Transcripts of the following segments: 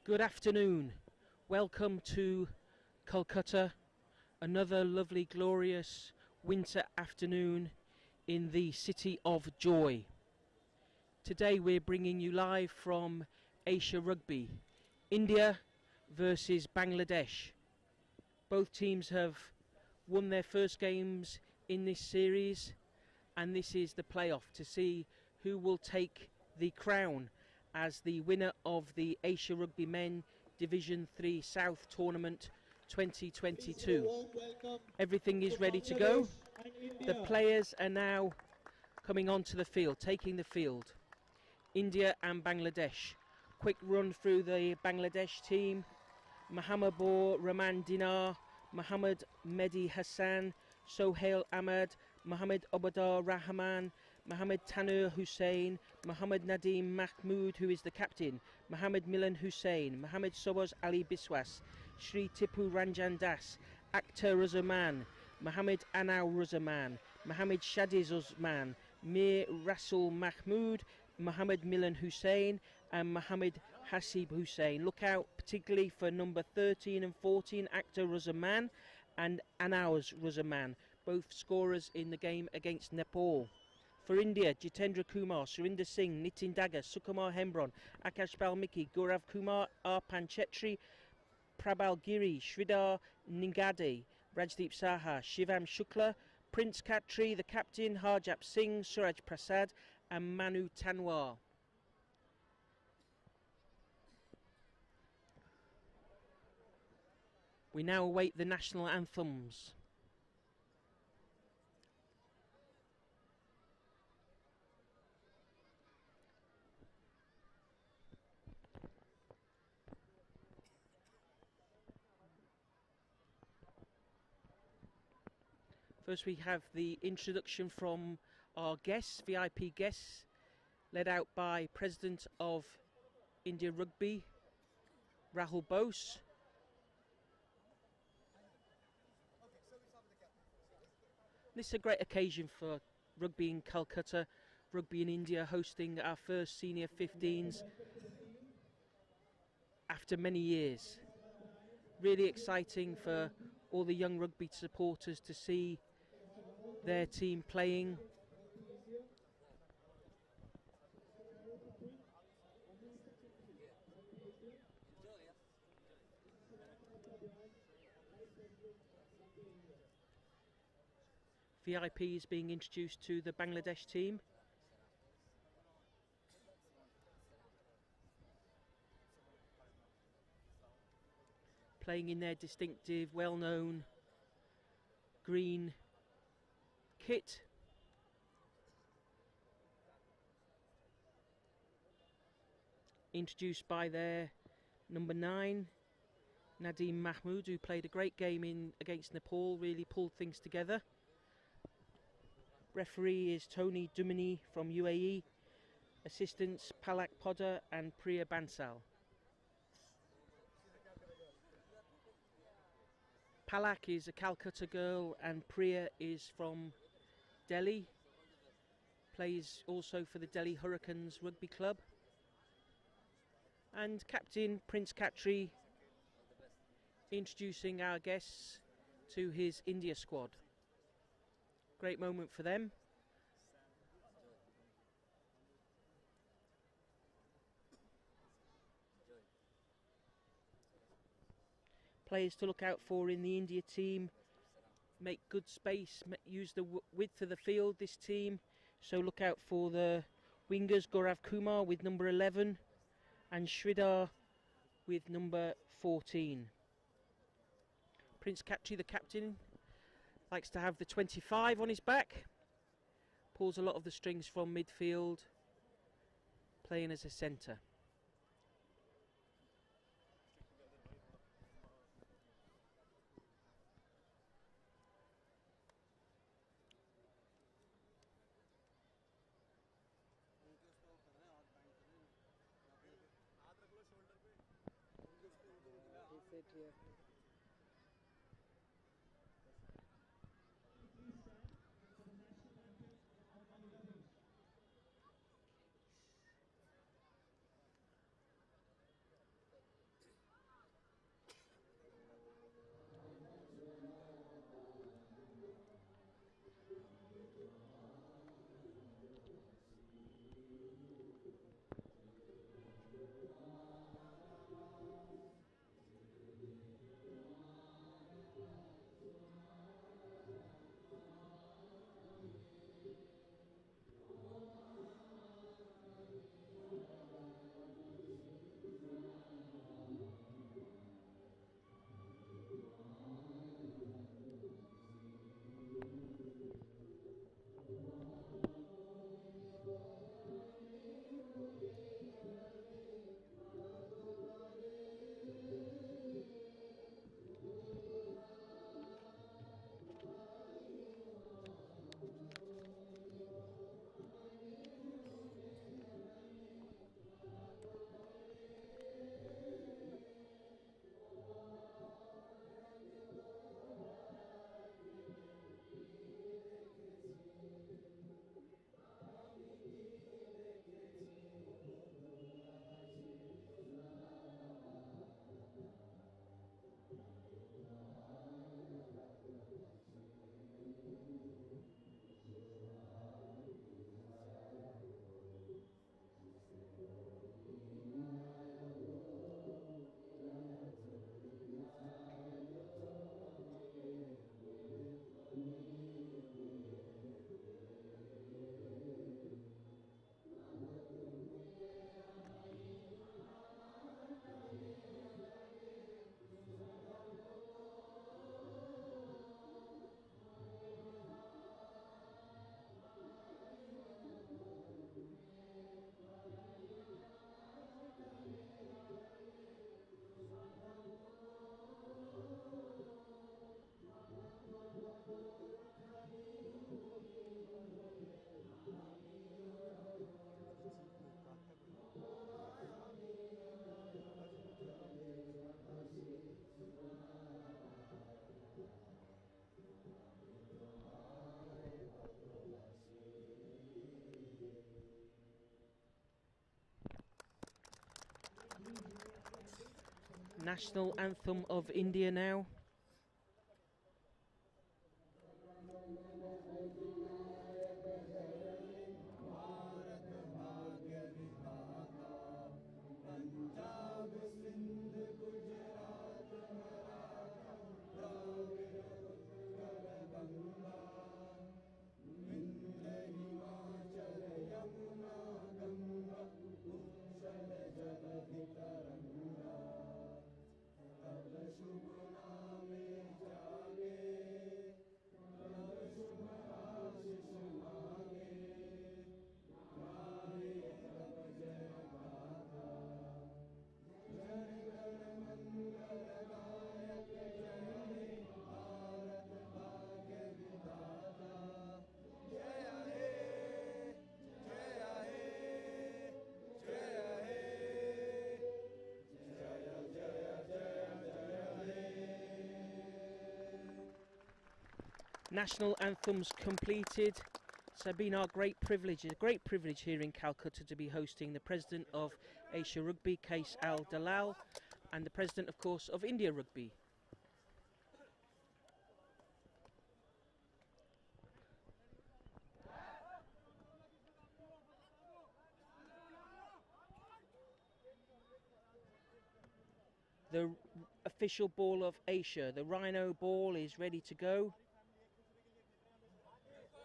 Good afternoon. Welcome to Calcutta. Another lovely, glorious winter afternoon in the city of joy. Today we're bringing you live from Asia Rugby. India versus Bangladesh. Both teams have won their first games in this series, and this is the playoff to see who will take the crown as the winner of the Asia Rugby Men Division 3 South Tournament 2022. Everything is ready to go. The players are now coming onto the field, taking the field. India and Bangladesh. Quick run through the Bangladesh team. Mahamabur Rahman Dinar, Muhammad Mehdi Hassan, Sohail Ahmad, Muhammad Obadar Rahman, Muhammad Tanur Hussain, Muhammad Nadeem Mahmood, who is the captain, Muhammad Milan Hussain, Muhammad Sobaz Ali Biswas, Sri Tipu Ranjan Das, Akhtar Razaman, Muhammad Anau Razaman, Muhammad Shadiz Osman, Mir Rasul Mahmood, Muhammad Milan Hussain and Muhammad Hasib Hussain. Look out particularly for number 13 and 14, Akhtar Razaman and Anaus Razaman, both scorers in the game against Nepal. For India, Jitendra Kumar, Surinder Singh, Nitin Daga, Sukumar Hembron, Akash Balmiki, Gaurav Kumar, Arpan Chetri, Prabal Giri, Sridhar Ningade, Rajdeep Saha, Shivam Shukla, Prince Khatri, the captain, Harjap Singh, Suraj Prasad and Manu Tanwar. We now await the national anthems. First we have the introduction from our guests, VIP guests, led out by President of India Rugby, Rahul Bose. This is a great occasion for rugby in Calcutta, rugby in India, hosting our first senior 15s after many years. Really exciting for all the young rugby supporters to see their team playing. VIP is being introduced to the Bangladesh team. Playing in their distinctive, well-known green kit. Introduced by their number 9, Nadeem Mahmood, who played a great game against Nepal, really pulled things together. Referee is Tony Dumini from UAE. Assistants Palak Poddar and Priya Bansal. Palak is a Calcutta girl and Priya is from Delhi. Plays also for the Delhi Hurricanes Rugby Club. And Captain Prince Khatri introducing our guests to his India squad. Great moment for them. Players to look out for in the India team. Make good space, use the width of the field, this team. So look out for the wingers, Gaurav Kumar with number 11 and Sridhar with number 14. Prince Khatri, the captain, likes to have the 25 on his back. Pulls a lot of the strings from midfield, playing as a centre. National anthem of India now. National anthems completed. It's been our great privilege, a great privilege here in Calcutta to be hosting the President of Asia Rugby, Qais Al Dalal, and the President, of course, of India Rugby. The official ball of Asia, the Rhino ball, is ready to go.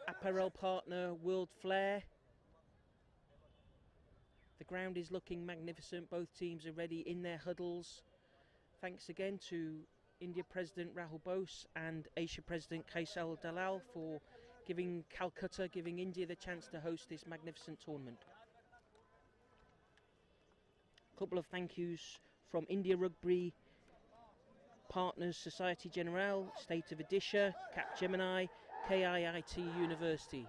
Apparel partner World Flair. The ground is looking magnificent. Both teams are ready in their huddles. Thanks again to India President Rahul Bose and Asia President Qais Al Dalal for giving Calcutta, giving India the chance to host this magnificent tournament. A couple of thank yous from India Rugby partners Society Generale, State of Odisha, Capgemini, KIIT University.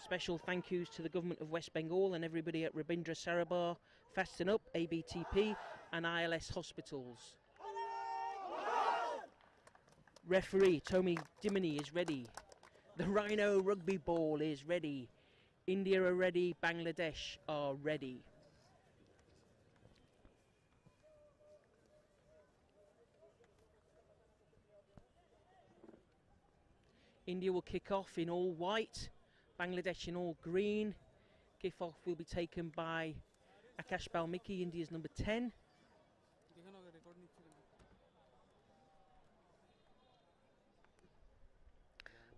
Special thank yous to the Government of West Bengal and everybody at Rabindra Sarabar, Fasten Up, ABTP and ILS Hospitals. Referee Tomi Dimini is ready. The Rhino rugby ball is ready. India are ready, Bangladesh are ready. India will kick off in all white, Bangladesh in all green. Kick-off will be taken by Akash Balmiki, India's number 10.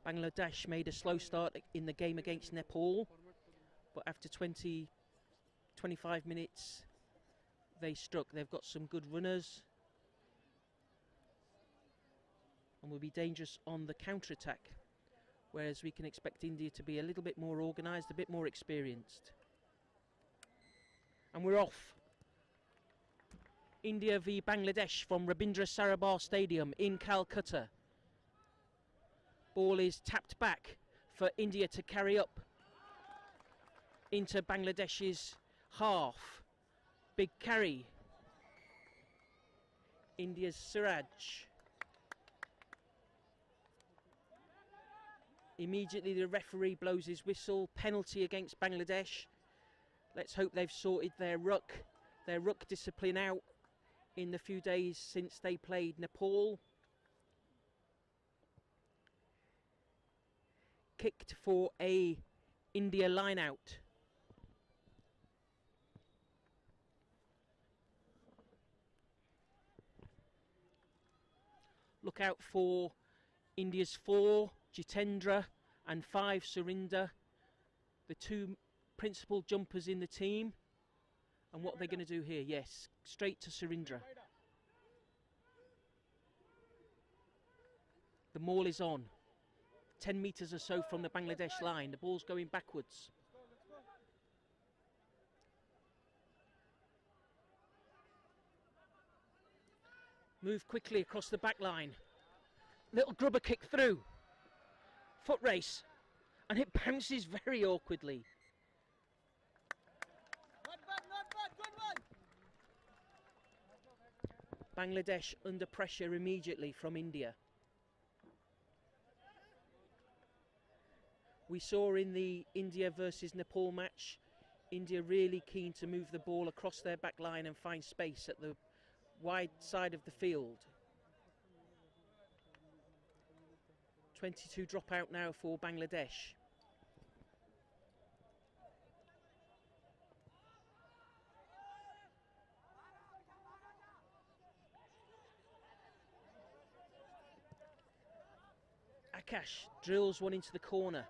Bangladesh made a slow start in the game against Nepal, but after 25 minutes they struck. They've got some good runners and will be dangerous on the counter-attack, whereas we can expect India to be a little bit more organised, a bit more experienced. And we're off. India v Bangladesh from Rabindra Sarabar Stadium in Calcutta. Ball is tapped back for India to carry up into Bangladesh's half. Big carry. India's Siraj. Immediately the referee blows his whistle. Penalty against Bangladesh. Let's hope they've sorted their ruck discipline out in the few days since they played Nepal. Kicked for a India line out. Look out for India's 4, Jitendra, and 5, Surinder, the 2 principal jumpers in the team. And what are they going to do here? Yes, straight to Surinder. The maul is on. 10 metres or so from the Bangladesh line. The ball's going backwards. Move quickly across the back line. Little grubber kick through. Foot race. And it bounces very awkwardly. Not bad, good one. Bangladesh under pressure immediately from India. We saw in the India versus Nepal match, India really keen to move the ball across their back line and find space at the wide side of the field. 22 drop out now for Bangladesh. Akash drills one into the corner,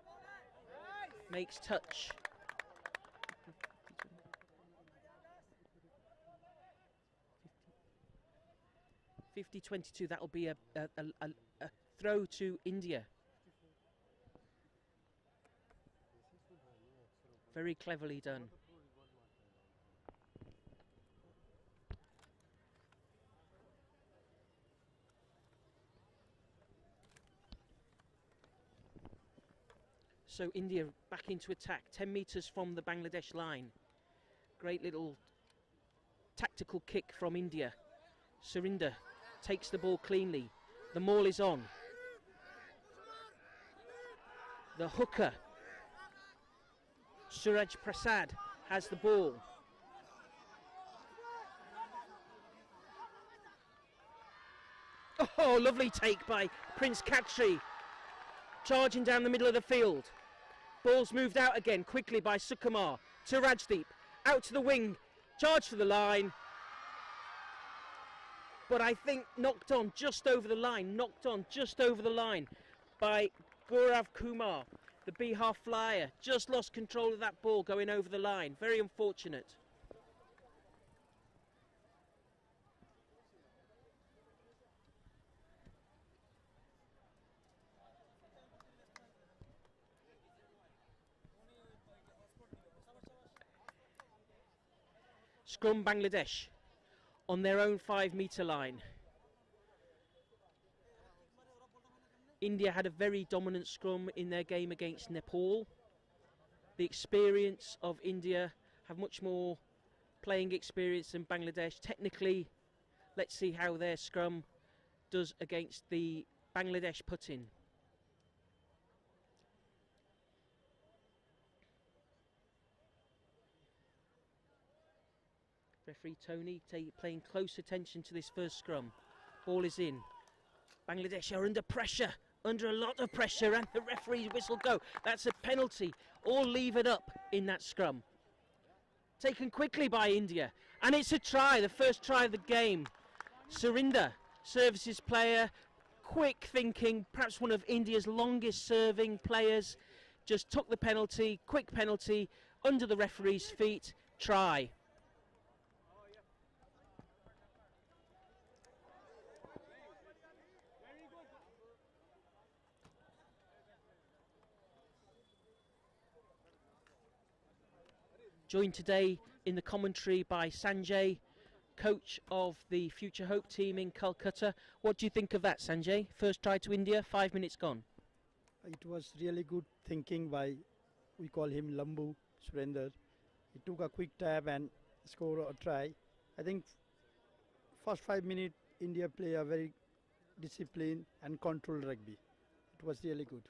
makes touch. 50-22, that'll be a throw to India. Very cleverly done. So India back into attack, 10 metres from the Bangladesh line. Great little tactical kick from India. Surinder takes the ball cleanly. The maul is on. The hooker, Suraj Prasad, has the ball. Oh, lovely take by Prince Khatri. Charging down the middle of the field. Ball's moved out again quickly by Sukumar to Rajdeep. Out to the wing. Charge for the line. But I think knocked on just over the line. Knocked on just over the line by Gaurav Kumar. The Bihar flyer just lost control of that ball going over the line. Very unfortunate. Scrum Bangladesh on their own 5 metre line. India had a very dominant scrum in their game against Nepal. The experience of India have much more playing experience than Bangladesh. Technically, let's see how their scrum does against the Bangladesh put-in. Referee Tony paying close attention to this first scrum. Ball is in. Bangladesh are under pressure, under a lot of pressure, and the referee's whistle go. That's a penalty. All leave it up in that scrum. Taken quickly by India. And it's a try, the first try of the game. Surinder, services player, quick thinking, perhaps one of India's longest serving players. Just took the penalty, quick penalty, under the referee's feet, try. Joined today in the commentary by Sanjay, coach of the Future Hope team in Calcutta. What do you think of that, Sanjay? First try to India, 5 minutes gone. It was really good thinking by, we call him Lambu Surinder. He took a quick tap and scored a try. I think first 5 minutes India play a very disciplined and controlled rugby. It was really good.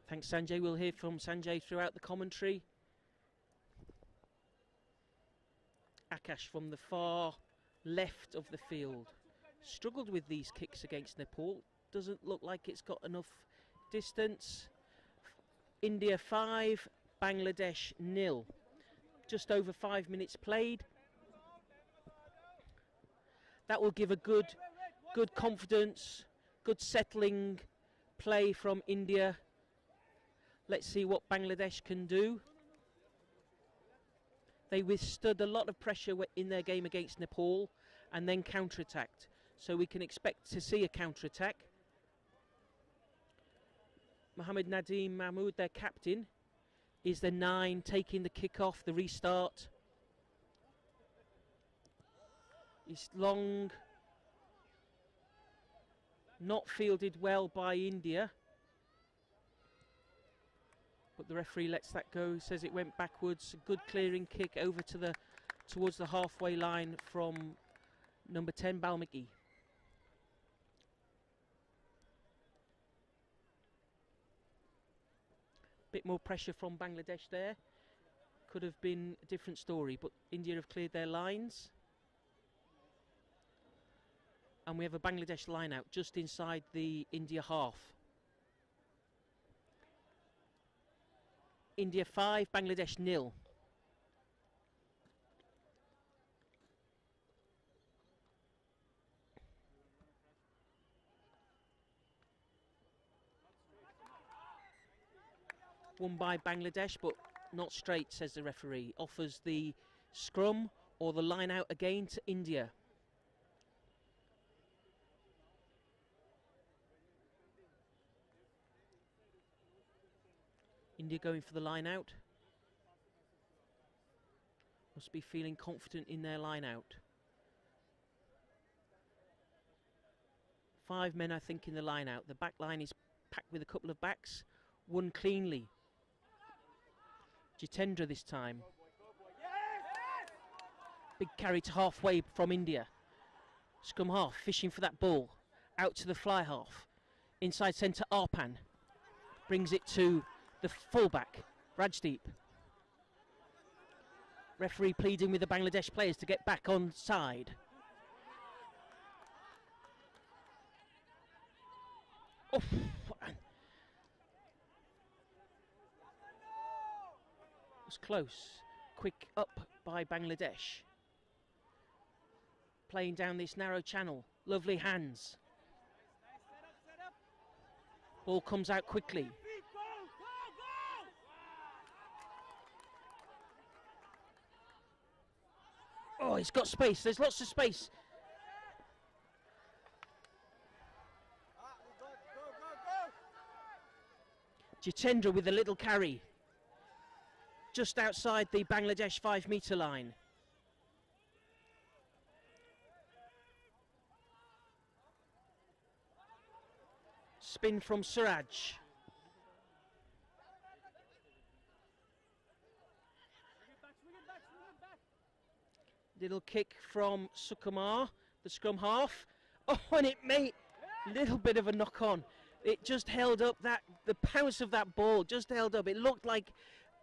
Thanks, Sanjay. We'll hear from Sanjay throughout the commentary. Akash from the far left of the field. Struggled with these kicks against Nepal. Doesn't look like it's got enough distance. India 5, Bangladesh 0. Just over 5 minutes played. That will give a good confidence, good settling play from India. Let's see what Bangladesh can do. They withstood a lot of pressure in their game against Nepal and then counter-attacked. So we can expect to see a counter-attack. Mohammed Nadeem Mahmood, their captain, is the 9 taking the kick-off, the restart. It's long, not fielded well by India. But the referee lets that go, says it went backwards. A good clearing kick over to towards the halfway line from number 10, Balmiki. Bit more pressure from Bangladesh there. Could have been a different story, but India have cleared their lines. And we have a Bangladesh line out just inside the India half. India 5, Bangladesh 0. Won by Bangladesh, but not straight, says the referee. Offers the scrum or the line out again to India. India going for the line out. Must be feeling confident in their line out. 5 men, I think, in the line out. The back line is packed with a couple of backs. Won cleanly. Jitendra this time. Big carry to halfway from India. Scrum half fishing for that ball. Out to the fly half. Inside centre Arpan. Brings it to the fullback, Rajdeep. Referee pleading with the Bangladesh players to get back on side. Oof. Was close. Quick up by Bangladesh. Playing down this narrow channel. Lovely hands. Ball comes out quickly. Oh, he's got space. There's lots of space. Jitendra with a little carry. Just outside the Bangladesh 5-metre line. Spin from Suraj. Little kick from Sukumar, the scrum half. Oh, and it made a little bit of a knock on. It just held up that, the pounce of that ball just held up. It looked like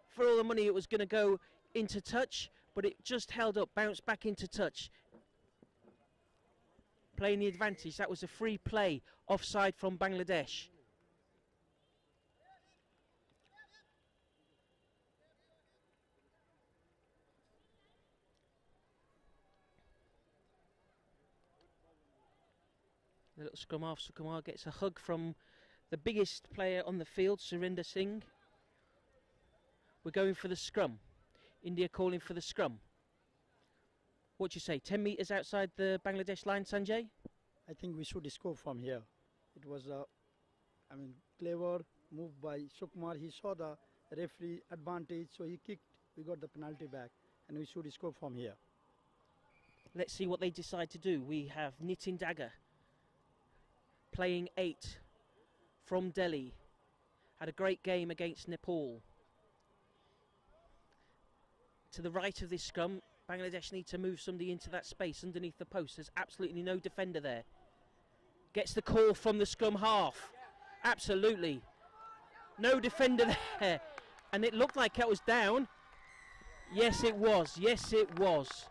for all the money it was going to go into touch, but it just held up, bounced back into touch. Playing the advantage. That was a free play, offside from Bangladesh. The little scrum half, Sukumar gets a hug from the biggest player on the field, Surinder Singh. We're going for the scrum. India calling for the scrum. What do you say, 10 metres outside the Bangladesh line, Sanjay? I think we should score from here. It was a, clever move by Sukumar. He saw the referee advantage, so he kicked. We got the penalty back, and we should score from here. Let's see what they decide to do. We have Nitin Dagger playing 8 from Delhi. Had a great game against Nepal. To the right of this scrum, Bangladesh need to move somebody into that space underneath the post. There's absolutely no defender there. Gets the call from the scrum half. Absolutely. No defender there. And it looked like it was down. Yes, it was. Yes, it was.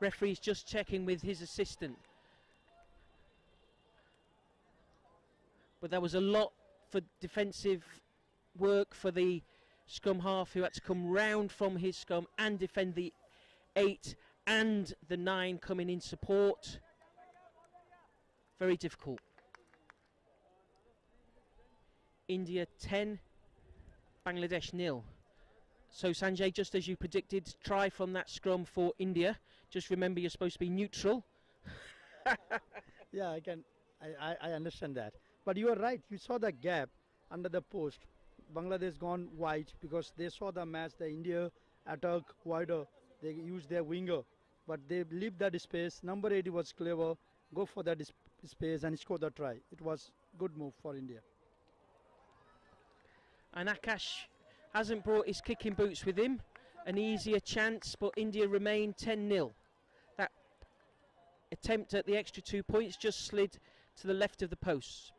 Referee's just checking with his assistant. But there was a lot for defensive work for the scrum half, who had to come round from his scrum and defend the 8 and the 9 coming in support. Very difficult. India 10, Bangladesh 0. So Sanjay, just as you predicted, try from that scrum for India. Just remember, you're supposed to be neutral. Yeah, I understand that. But you are right. You saw the gap under the post. Bangladesh gone wide because they saw the match. The India attack wider. They used their winger, but they leave that space. Number 8 was clever. Go for that space and score the try. It was good move for India. And Akash hasn't brought his kicking boots with him. An easier chance, but India remain 10-0. That attempt at the extra 2 points just slid to the left of the posts.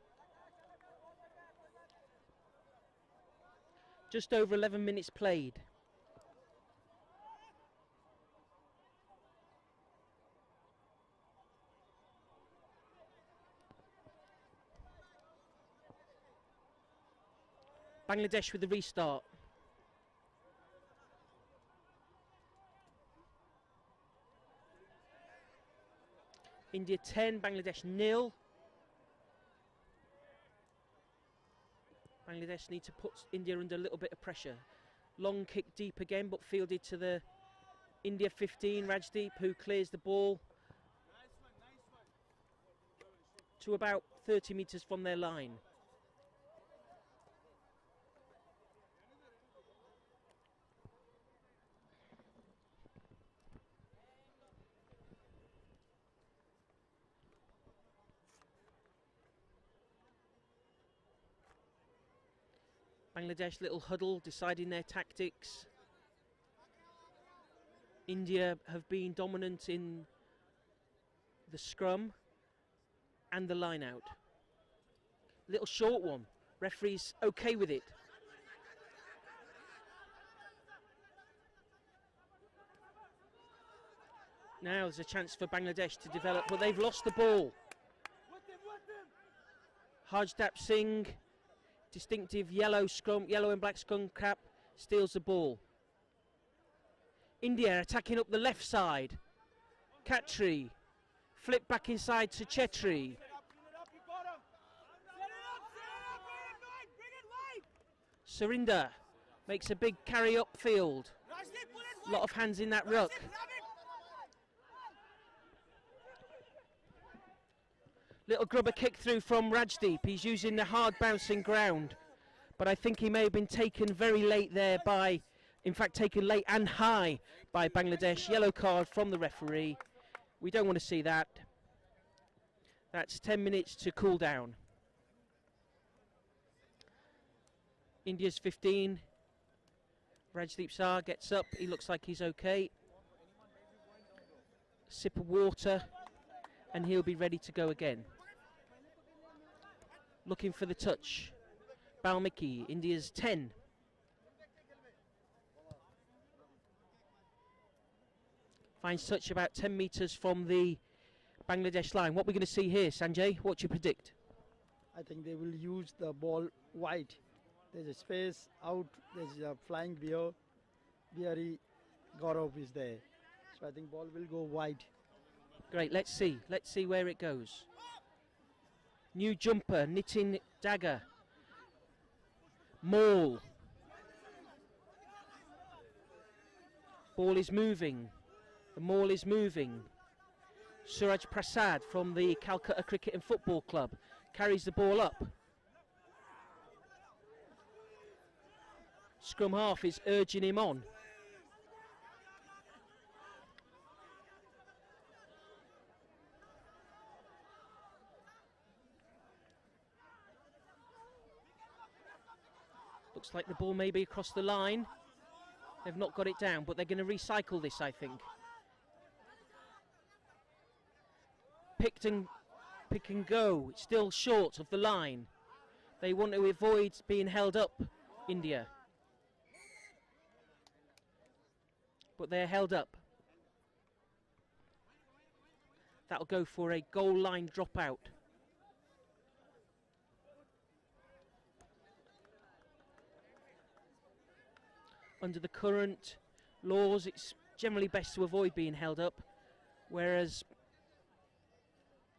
Just over 11 minutes played. Bangladesh with the restart. India 10, Bangladesh 0. Bangladesh need to put India under a little bit of pressure. Long kick deep again, but fielded to the India 15, Rajdeep, who clears the ball to about 30 metres from their line. Bangladesh little huddle deciding their tactics. India have been dominant in the scrum and the line out. Little short one. Referee's okay with it. Now there's a chance for Bangladesh to develop, but they've lost the ball. Harjdap Singh, distinctive yellow and black scrum cap, steals the ball. India attacking up the left side. Khatri, flip back inside to Chetri. Surinder makes a big carry upfield. A lot of hands in that ruck. Little grubber kick through from Rajdeep. He's using the hard bouncing ground, but I think he may have been taken very late there by, in fact taken late and high by Bangladesh. Yellow card from the referee. We don't want to see that. That's 10 minutes to cool down. India's 15. Rajdeep Sar gets up. He looks like he's okay. Sip of water and he'll be ready to go again. Looking for the touch. Balmiki, India's 10. Finds touch about 10 metres from the Bangladesh line. What we're going to see here, Sanjay, what do you predict? I think they will use the ball wide. There's a space out, there's a flying bear. Bihari Gaurav is there. So I think ball will go wide. Great, let's see where it goes. New jumper, Nitin Dagger. Maul. Ball is moving. The maul is moving. Suraj Prasad from the Calcutta Cricket and Football Club carries the ball up. Scrum half is urging him on. Looks like the ball may be across the line. They've not got it down, but they're going to recycle this, I think. Pick and go. It's still short of the line. They want to avoid being held up, India. But they're held up. That'll go for a goal line dropout. Under the current laws, it's generally best to avoid being held up, whereas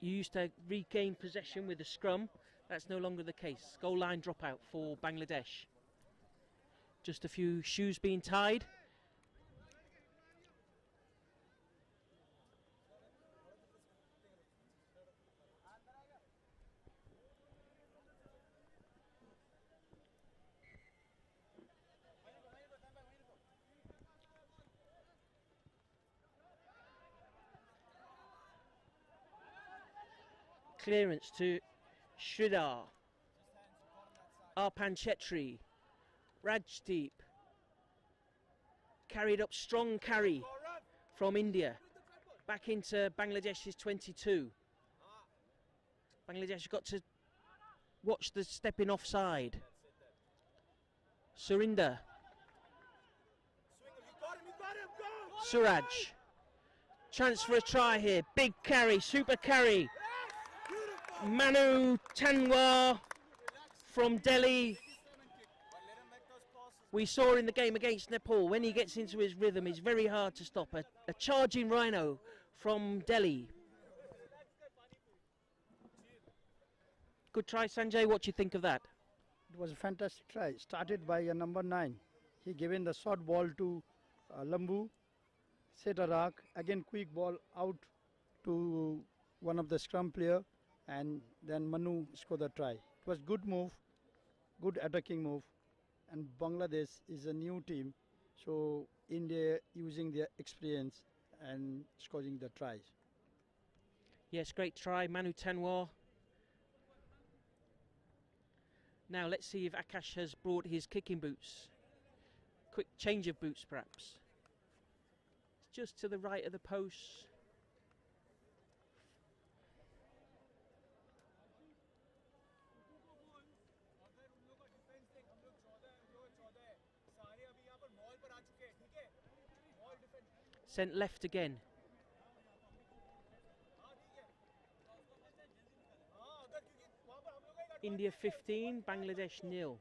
you used to regain possession with a scrum. That's no longer the case. Goal line dropout for Bangladesh. Just a few shoes being tied. Clearance to Sridhar. Arpan Chetri. Rajdeep. Carried up, strong carry from India. Back into Bangladesh's 22. Bangladesh got to watch the stepping offside. Surinder. Suraj. Chance for a try here. Big carry, super carry. Manu Tanwar from Delhi. We saw in the game against Nepal, when he gets into his rhythm, it's very hard to stop. A charging rhino from Delhi. Good try, Sanjay. What do you think of that? It was a fantastic try. Started by a number 9. He given the short ball to Lambu, set a rock, again quick ball out to one of the scrum player, and then Manu scored the try. It was good move, good attacking move, and Bangladesh is a new team, so India using their experience and scoring the tries. Yes, great try, Manu Tanwar. Now let's see if Akash has brought his kicking boots. Quick change of boots, perhaps. It's just to the right of the post. Sent left again. India 15, Bangladesh 0.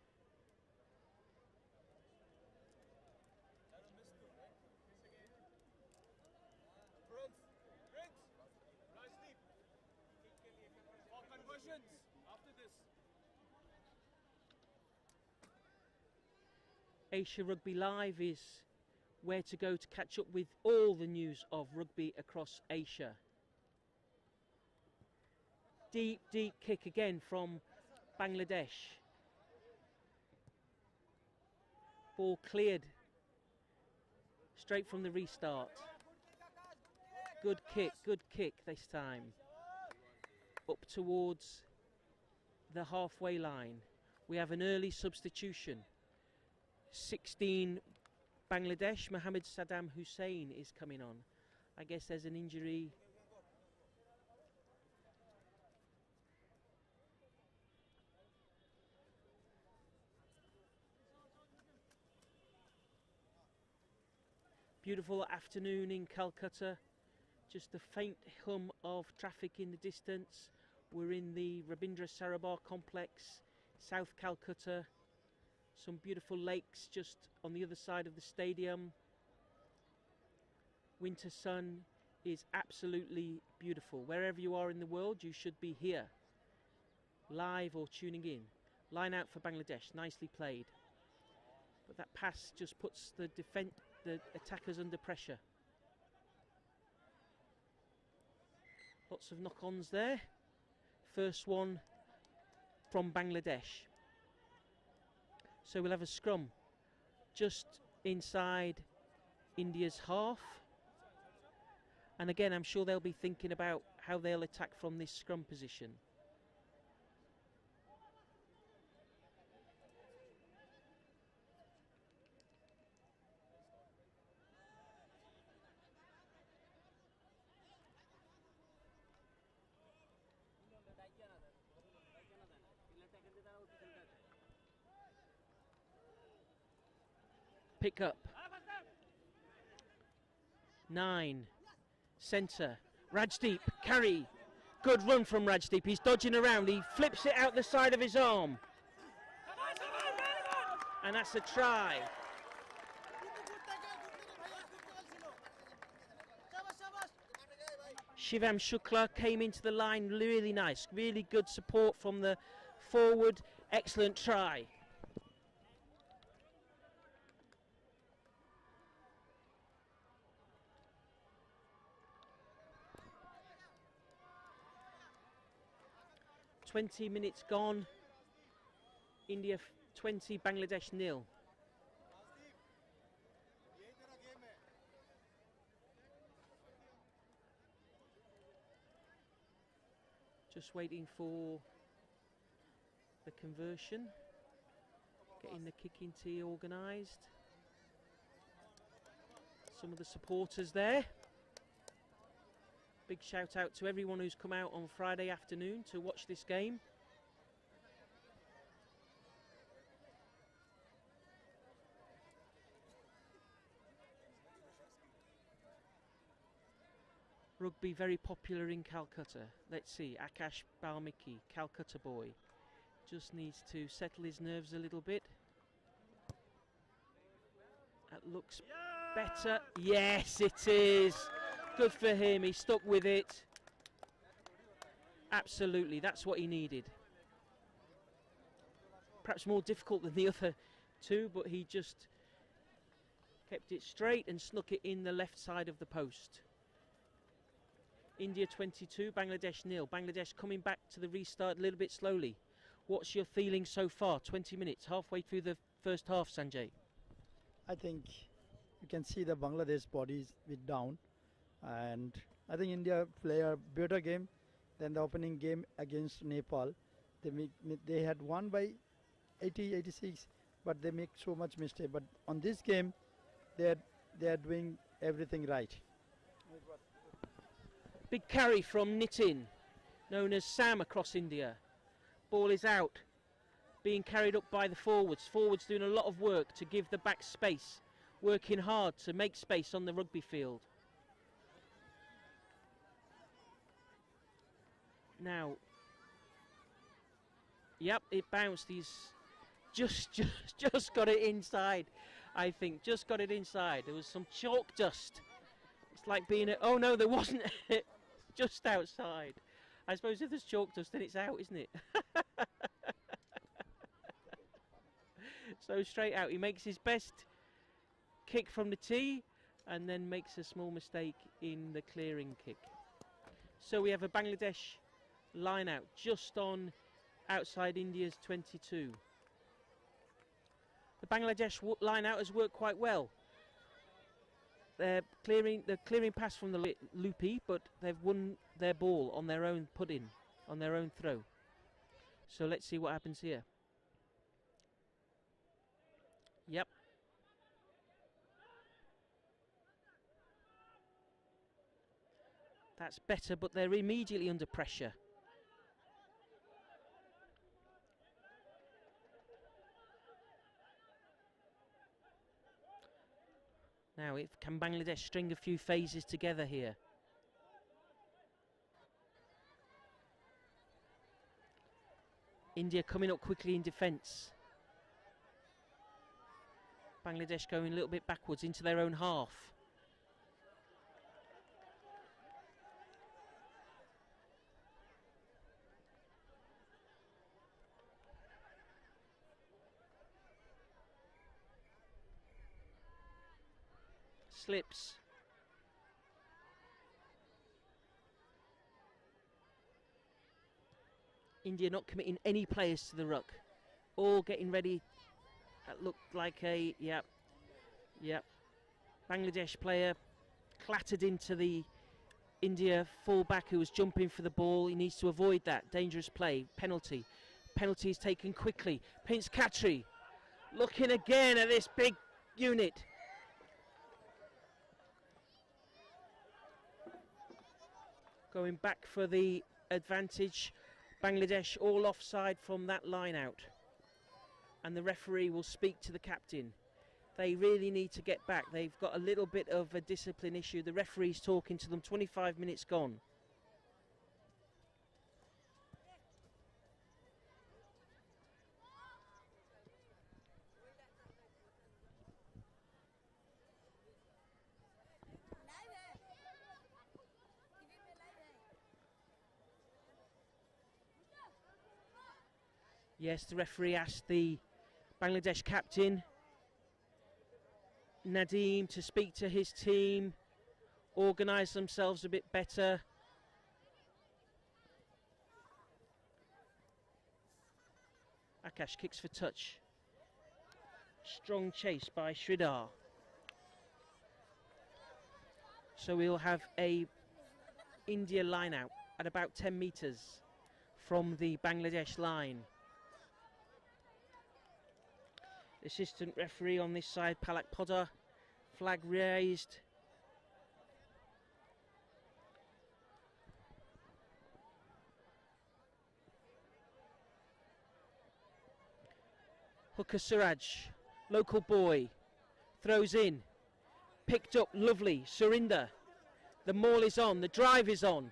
Asia Rugby Live is where to go to catch up with all the news of rugby across Asia. Deep, deep kick again from Bangladesh. Ball cleared straight from the restart. Good kick this time. Up towards the halfway line. We have an early substitution. 16 Bangladesh, Mohammed Saddam Hussein is coming on. I guess there's an injury. Beautiful afternoon in Calcutta. Just a faint hum of traffic in the distance. We're in the Rabindra Sarobar complex, South Calcutta. Some beautiful lakes just on the other side of the stadium. Winter sun is absolutely beautiful. Wherever you are in the world, you should be here, live or tuning in. Line out for Bangladesh, nicely played. But that pass just puts the attackers under pressure. Lots of knock-ons there. First one from Bangladesh. So we'll have a scrum just inside India's half. And again, I'm sure they'll be thinking about how they'll attack from this scrum position. Pick up. 9. Centre. Rajdeep. Carry. Good run from Rajdeep. He's dodging around. He flips it out the side of his arm. And that's a try. Shivam Shukla came into the line really nice. Really good support from the forward. Excellent try. $20 minutes gone. India 20, Bangladesh 0. Just waiting for the conversion. Getting the kicking tee organised. Some of the supporters there. Big shout out to everyone who's come out on Friday afternoon to watch this game. Rugby very popular in Calcutta. Let's see, Akash Balmiki, Calcutta boy. Just needs to settle his nerves a little bit. That looks better. Yes, it is. Good for him. He stuck with it. Absolutely, that's what he needed. Perhaps more difficult than the other two, but he just kept it straight and snuck it in the left side of the post. India 22, Bangladesh 0. Bangladesh coming back to the restart a little bit slowly. What's your feeling so far? 20 minutes, halfway through the first half, Sanjay. I think you can see the Bangladesh bodies bit down, and I think India play a better game than the opening game against Nepal. They had won by 80-86, but they make so much mistake. But on this game, they are doing everything right. Big carry from Nitin, known as Sam across India. Ball is out, being carried up by the forwards. Forwards doing a lot of work to give the back space, working hard to make space on the rugby field. Now, yep, it bounced. He's just got it inside. I think just got it inside. There was some chalk dust. It's like being oh no, there wasn't. Just outside. I suppose if there's chalk dust, then it's out, isn't it? So straight out. He makes his best kick from the tee and then makes a small mistake in the clearing kick. So we have a Bangladesh line out just on outside India's 22. The Bangladesh line out has worked quite well. They're clearing pass from the loopy, but they've won their ball on their own put-in, on their own throw. So let's see what happens here. Yep. That's better, but they're immediately under pressure. Now, can Bangladesh string a few phases together here? India coming up quickly in defence. Bangladesh going a little bit backwards into their own half. Slips. India not committing any players to the ruck. All getting ready. That looked like a, yep. Bangladesh player clattered into the India fullback who was jumping for the ball. He needs to avoid that. Dangerous play. Penalty. Penalty is taken quickly. Prince Khatri looking again at this big unit. Going back for the advantage. Bangladesh all offside from that line out. And the referee will speak to the captain. They really need to get back. They've got a little bit of a discipline issue. The referee's talking to them. 25 minutes gone. Yes, the referee asked the Bangladesh captain, Nadeem, to speak to his team, organise themselves a bit better. Akash kicks for touch. Strong chase by Sridhar. So we'll have a India line out at about 10 metres from the Bangladesh line. Assistant referee on this side, Palak Poddar, flag raised. Hooker Suraj, local boy, throws in, picked up, lovely, Surinder. The maul is on, the drive is on.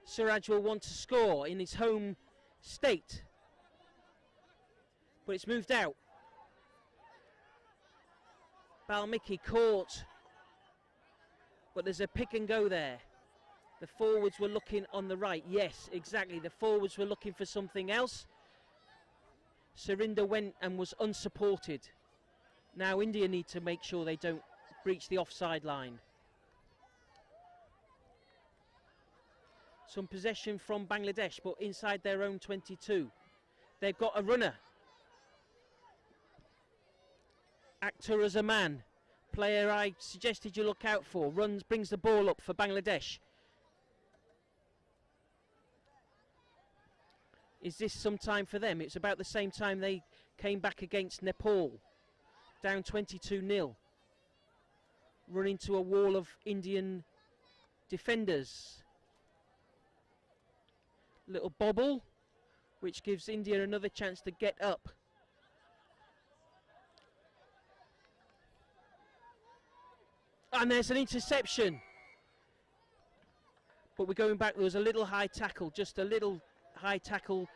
Suraj will want to score in his home state, but it's moved out. Balmicki caught, but there's a pick and go there. The forwards were looking on the right. Yes, exactly. The forwards were looking for something else. Surinder went and was unsupported. Now India need to make sure they don't breach the offside line. Some possession from Bangladesh, but inside their own 22. They've got a runner. Akhtar Zaman, player I suggested you look out for, brings the ball up for Bangladesh. Is this some time for them? It's about the same time they came back against Nepal, down 22-0. Run into a wall of Indian defenders. Little bobble, which gives India another chance to get up. And there's an interception. But we're going back, there was a little high tackle, just a little high tackle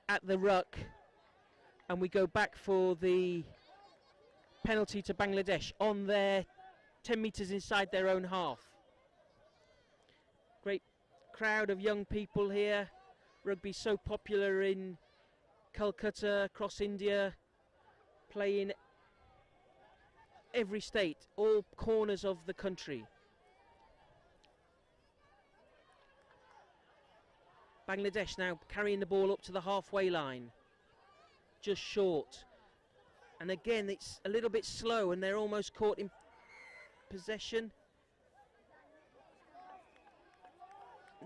at the ruck. And we go back for the penalty to Bangladesh on their 10 metres inside their own half. Great crowd of young people here. Rugby so popular in Calcutta, across India, playing every state, all corners of the country. Bangladesh now carrying the ball up to the halfway line, just short. And again, it's a little bit slow and they're almost caught in possession.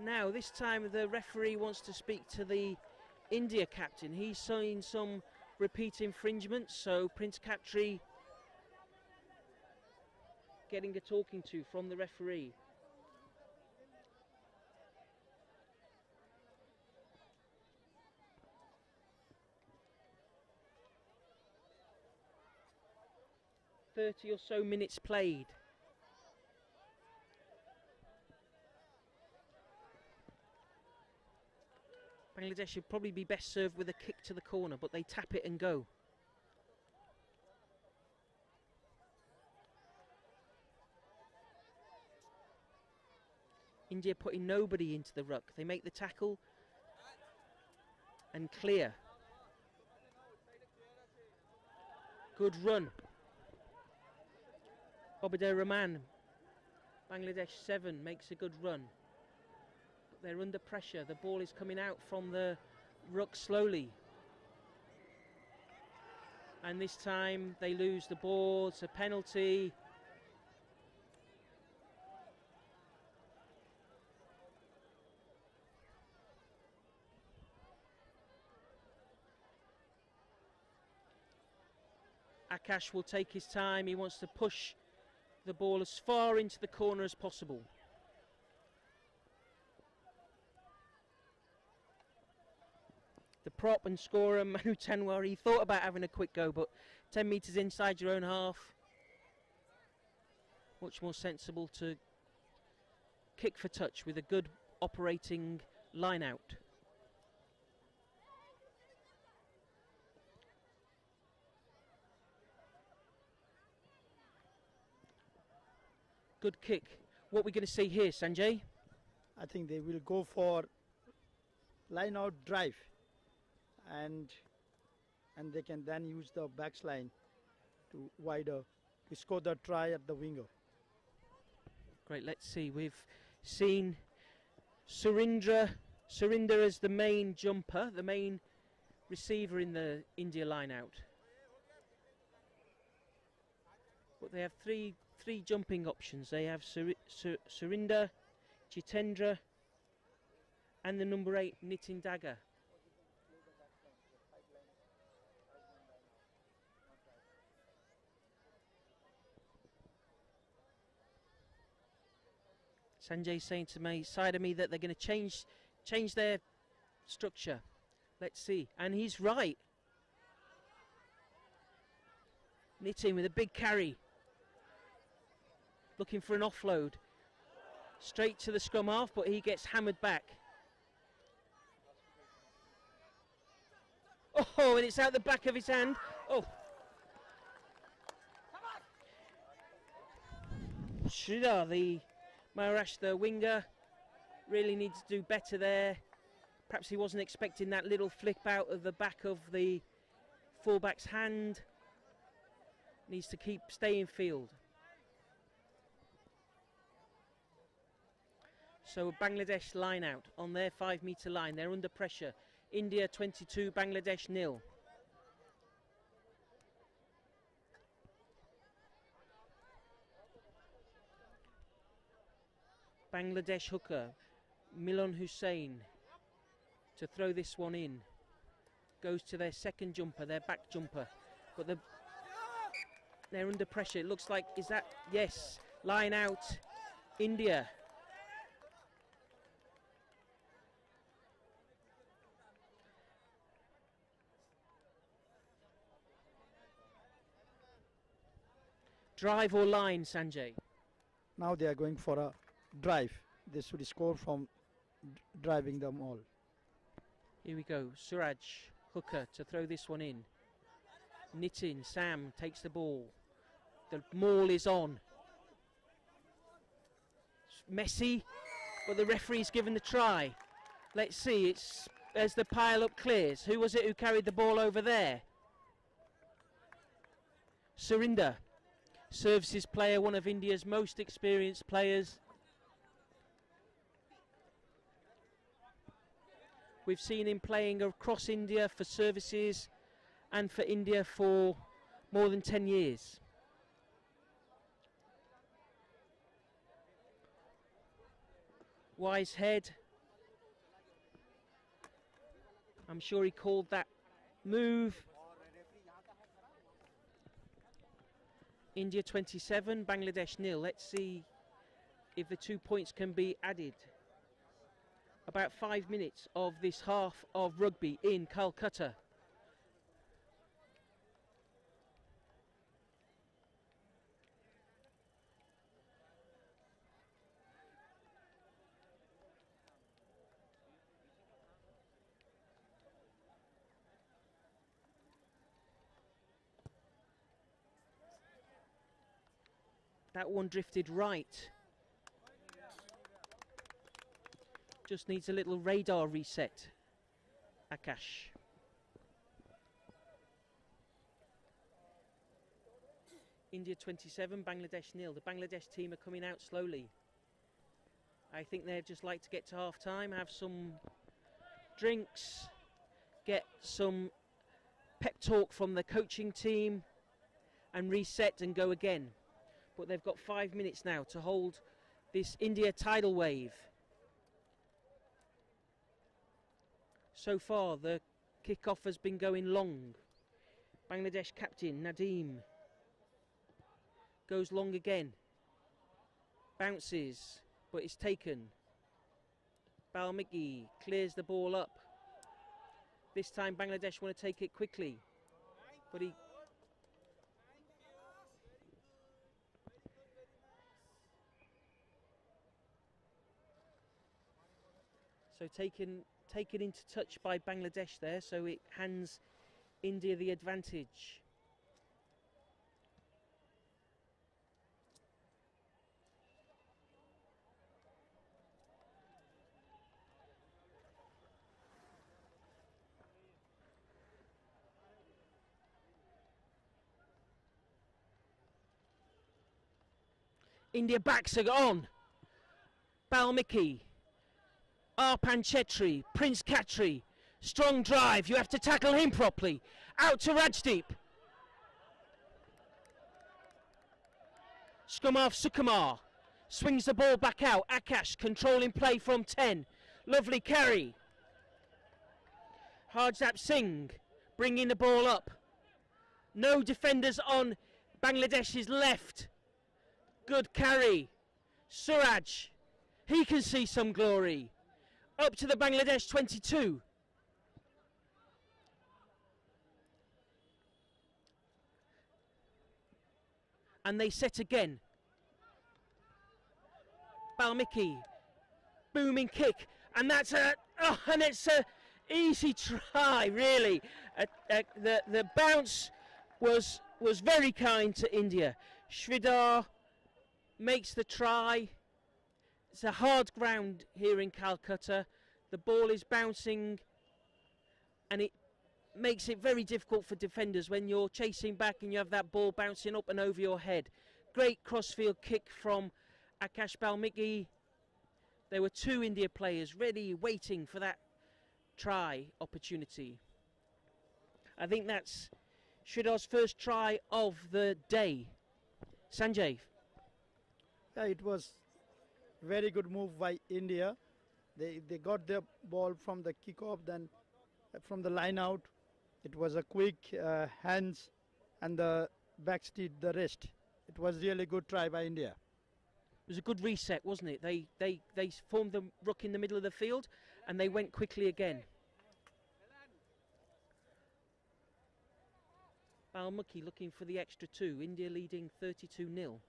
Now, this time the referee wants to speak to the India captain. He's seen some repeat infringements, so Prince Khatri getting a talking to from the referee. .30 or so minutes played. Bangladesh should probably be best served with a kick to the corner, but they tap it and go. India putting nobody into the ruck. They make the tackle and clear. Good run. Obadir Rahman, Bangladesh 7, makes a good run. But they're under pressure. The ball is coming out from the ruck slowly. And this time they lose the ball. It's a penalty. Akash will take his time. He wants to push the ball as far into the corner as possible. The prop and scorer, Manu Tanwar, he thought about having a quick go, but 10 metres inside your own half, much more sensible to kick for touch with a good operating line out. Good kick. What are we going to see here, Sanjay? I think they will go for line out drive, and they can then use the backsline to wider to score the try at the winger. Great, let's see. We've seen Surinder as the main jumper, the main receiver in the India line out. But they have three jumping options. They have Surinder, Jitendra, and the number 8, Nitin Dagger. Sanjay saying to my side of me that they're going to change their structure. Let's see. And he's right. Nitin with a big carry. Looking for an offload. Straight to the scrum half, but he gets hammered back. Oh, and it's out the back of his hand. Oh. Sridhar, the Maharashtra winger, really needs to do better there. Perhaps he wasn't expecting that little flip out of the back of the fullback's hand. Needs to stay in field. So Bangladesh line out on their 5 metre line. They're under pressure. India 22, Bangladesh 0. Bangladesh hooker, Milan Hussain, to throw this one in. Goes to their second jumper, their back jumper. But they're under pressure. It looks like, is that, yes, line out, India. Drive or line, Sanjay? Now they are going for a drive. They should score from driving them all. Here we go. Suraj, hooker, to throw this one in. Nitin, Sam takes the ball. The maul is on. It's messy, but the referee's given the try. Let's see, it's as the pile-up clears. Who was it who carried the ball over there? Surinder. Services player, one of India's most experienced players. We've seen him playing across India for services and for India for more than 10 years. Wise head. I'm sure he called that move. India 27, Bangladesh 0. Let's see if the 2 points can be added. About 5 minutes of this half of rugby in Calcutta. That one drifted right. Just needs a little radar reset. Akash. India 27, Bangladesh 0. The Bangladesh team are coming out slowly. I think they'd just like to get to half time, have some drinks, get some pep talk from the coaching team and reset and go again. But they've got 5 minutes now to hold this India tidal wave. So far, the kick-off has been going long. Bangladesh captain Nadeem goes long again. Bounces, but it's taken. Balmiki clears the ball up. This time Bangladesh want to take it quickly, but he... So taken into touch by Bangladesh there, so it hands India the advantage. India backs are on. Balmiki. Arpan Chetri, Prince Khatri, strong drive, you have to tackle him properly. Out to Rajdeep. Scrum-half Sukumar swings the ball back out. Akash controlling play from 10. Lovely carry. Harjap Singh bringing the ball up. No defenders on Bangladesh's left. Good carry. Suraj, he can see some glory. Up to the Bangladesh 22. and they set again. Balmicki, booming kick, and that's and it's a easy try, really. The bounce was very kind to India. Sridhar makes the try. It's a hard ground here in Calcutta. The ball is bouncing, and it makes it very difficult for defenders when you're chasing back and you have that ball bouncing up and over your head. Great crossfield kick from Akash Balmicki. There were two India players ready, waiting for that try opportunity. I think that's Sridhar's first try of the day. Sanjay. Yeah, it was very good move by India. They got the ball from the kick-off, then from the line out. It was a quick hands, and the backs did the rest. It was really good try by India. It was a good reset, wasn't it? They formed the ruck in the middle of the field, and they went quickly again. Balmicki looking for the extra two. India leading 32-0.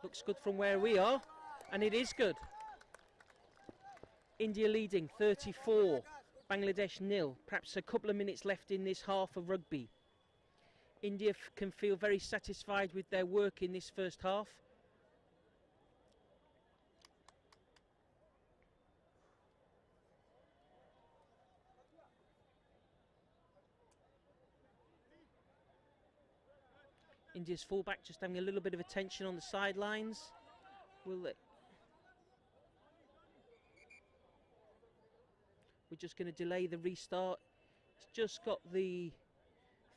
Looks good from where we are, and it is good. India leading 34, Bangladesh 0. Perhaps a couple of minutes left in this half of rugby. India can feel very satisfied with their work in this first half. India's fullback just having a little bit of attention on the sidelines. We're just going to delay the restart. It's just got the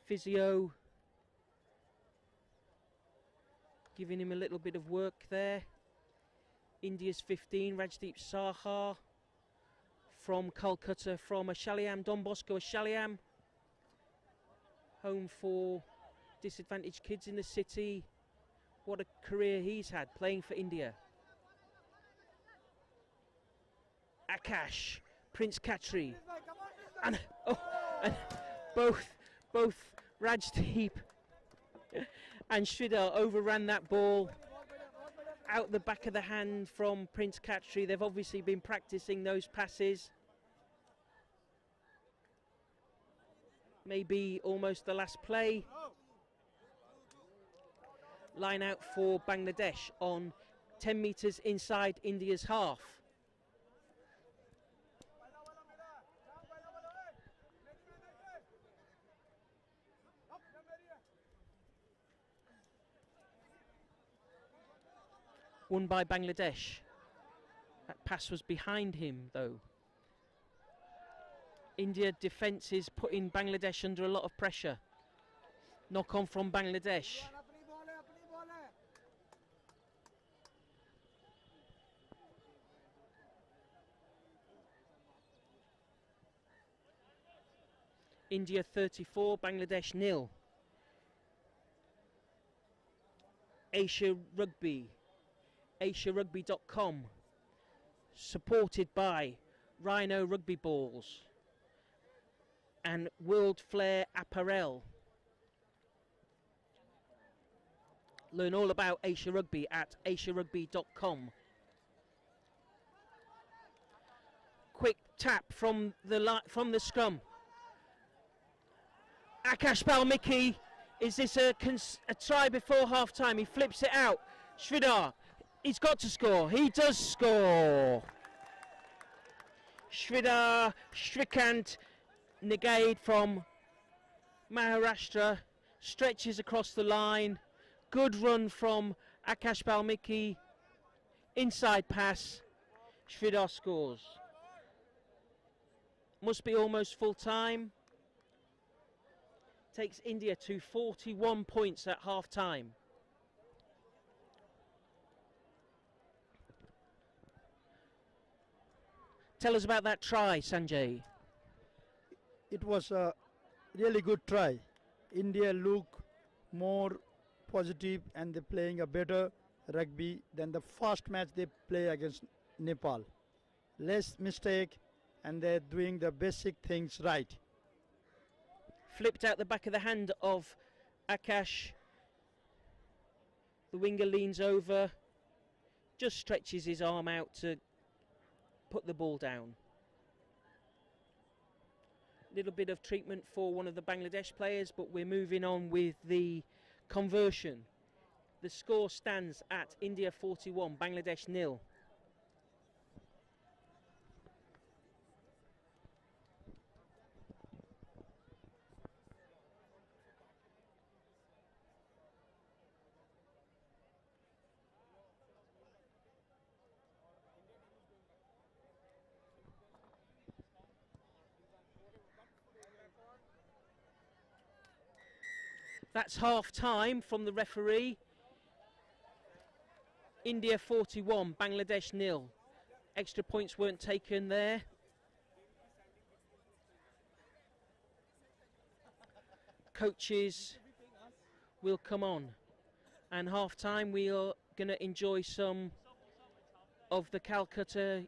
physio giving him a little bit of work there. India's 15, Rajdeep Saha from Calcutta, from Ashaliam, Don Bosco Ashaliam, home for disadvantaged kids in the city. What a career he's had playing for India. Akash, Prince Khatri, and both Rajdeep and Sridhar overran that ball out the back of the hand from Prince Khatri. They've obviously been practicing those passes. Maybe almost the last play. Line out for Bangladesh on 10 metres inside India's half. Won by Bangladesh. That pass was behind him though. India defence is putting Bangladesh under a lot of pressure. Knock on from Bangladesh. India 34, Bangladesh 0. Asia Rugby, AsiaRugby.com, supported by Rhino Rugby Balls and World Flair Apparel. Learn all about Asia Rugby at AsiaRugby.com. Quick tap from the scrum. Akash Balmicki, is this a try before half time? He flips it out. Sridhar, he's got to score. He does score. Sridhar Shrikant Nagade from Maharashtra stretches across the line. Good run from Akash Balmicki. Inside pass. Sridhar scores. Must be almost full time. Takes India to 41 points at half time. Tell us about that try, Sanjay. It was a really good try. India look more positive and they're playing a better rugby than the first match they play against Nepal. Less mistake and they're doing the basic things right. Flipped out the back of the hand of Akash. The winger leans over, just stretches his arm out to put the ball down. Little bit of treatment for one of the Bangladesh players, but we're moving on with the conversion. The score stands at India 41, Bangladesh 0. That's half time from the referee. India 41, Bangladesh 0. Extra points weren't taken there. Coaches will come on. And half time we are going to enjoy some of the Calcutta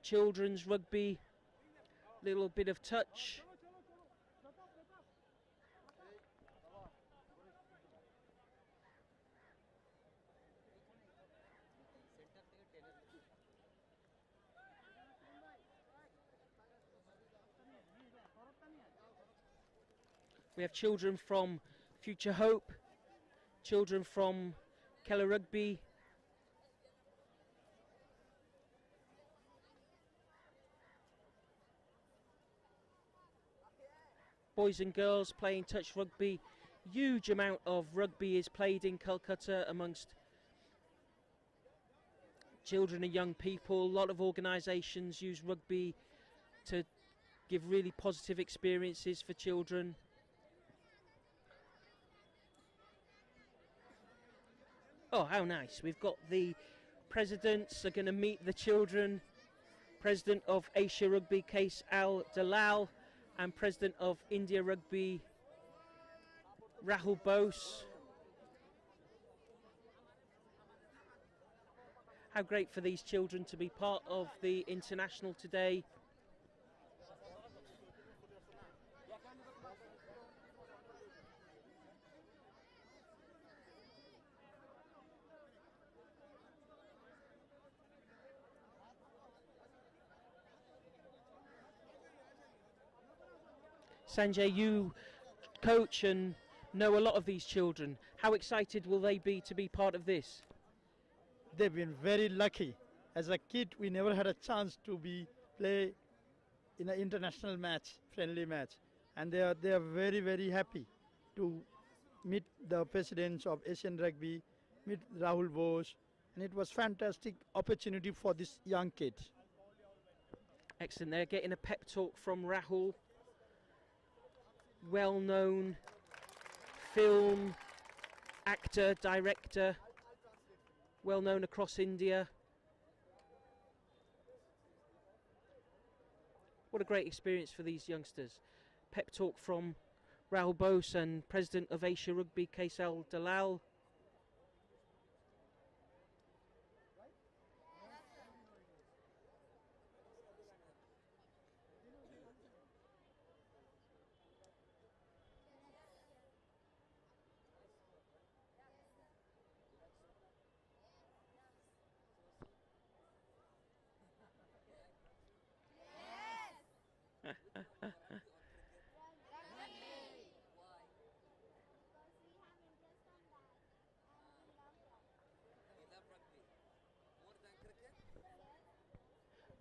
children's rugby. Little bit of touch. We have children from Future Hope, children from Keller Rugby, boys and girls playing touch rugby. Huge amount of rugby is played in Calcutta amongst children and young people. A lot of organisations use rugby to give really positive experiences for children. Oh, how nice. We've got the presidents are going to meet the children. President of Asia Rugby, Qais Al Dalal, and President of India Rugby, Rahul Bose. How great for these children to be part of the international today. Sanjay, you coach and know a lot of these children. How excited will they be to be part of this? They've been very lucky. As a kid, we never had a chance to play in an international match, friendly match, and they are very, very happy to meet the presidents of Asian Rugby, meet Rahul Bose, and it was fantastic opportunity for these young kids. Excellent. They're getting a pep talk from Rahul. Well-known film actor, director, well-known across India. What a great experience for these youngsters. Pep talk from Rahul Bose and President of Asia Rugby, Qais Al Dalal.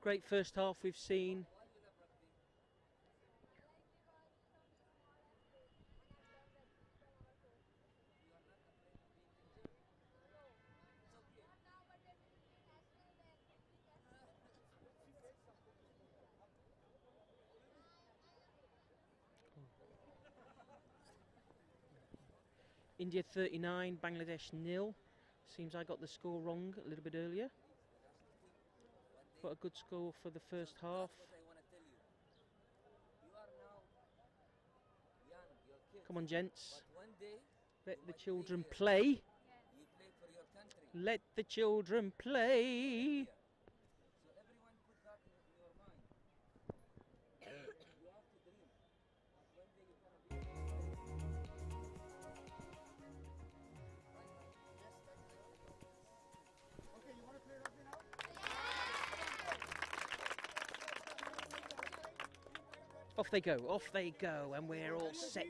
Great first half we've seen. India 39, Bangladesh 0. Seems I got the score wrong a little bit earlier. But a good score for the first half. Come on, gents. Let the children play. Let the children play. Off they go, and we're all set.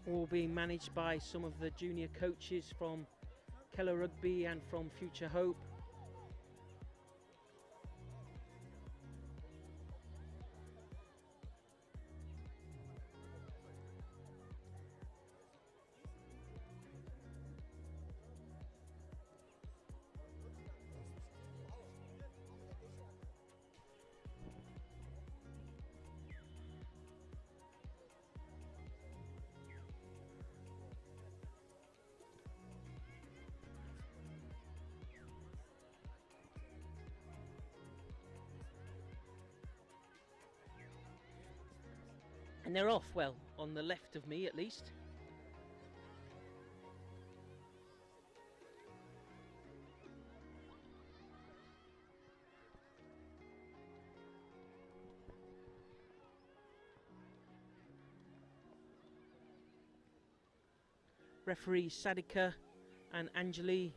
All being managed by some of the junior coaches from Keller Rugby and from Future Hope. And they're off, well, on the left of me at least. Referee Sadika and Anjali.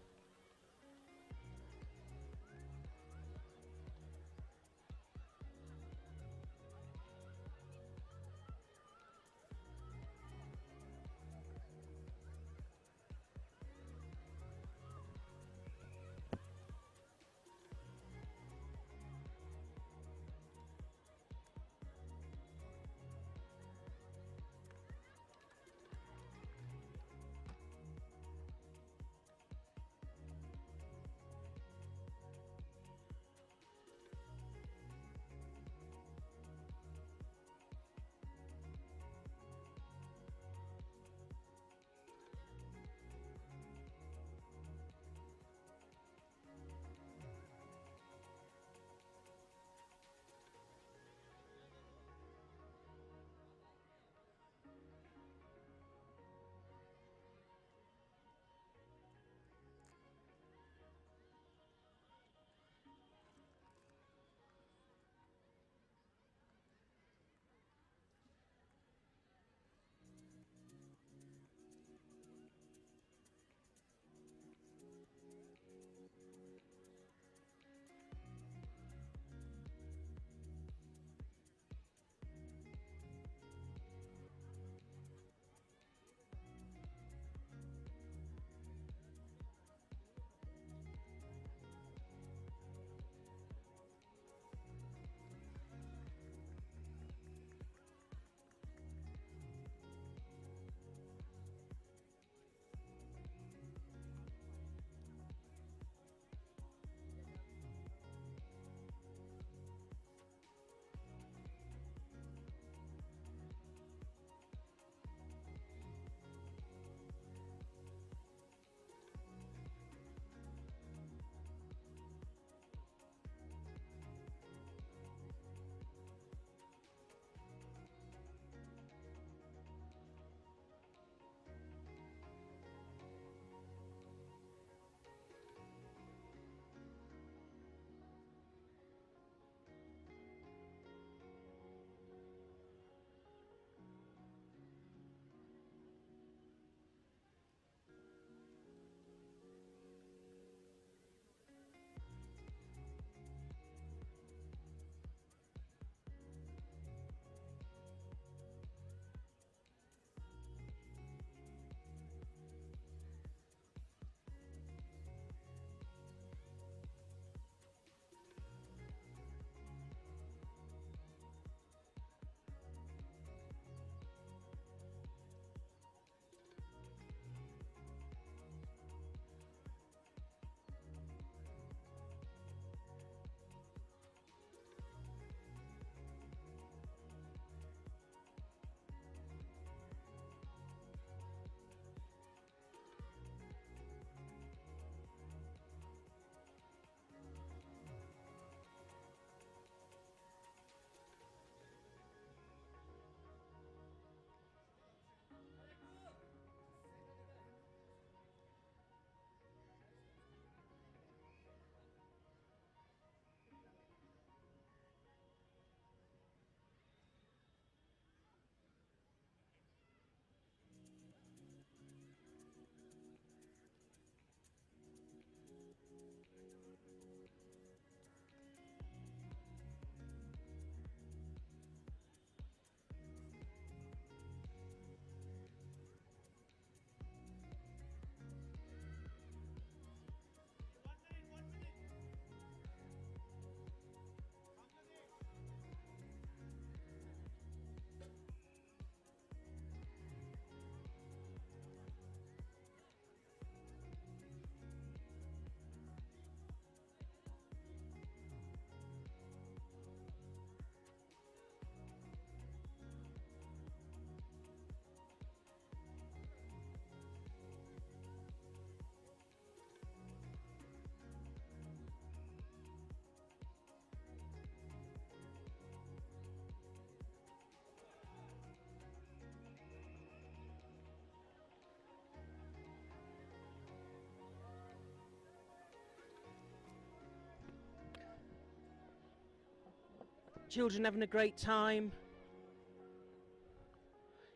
Children having a great time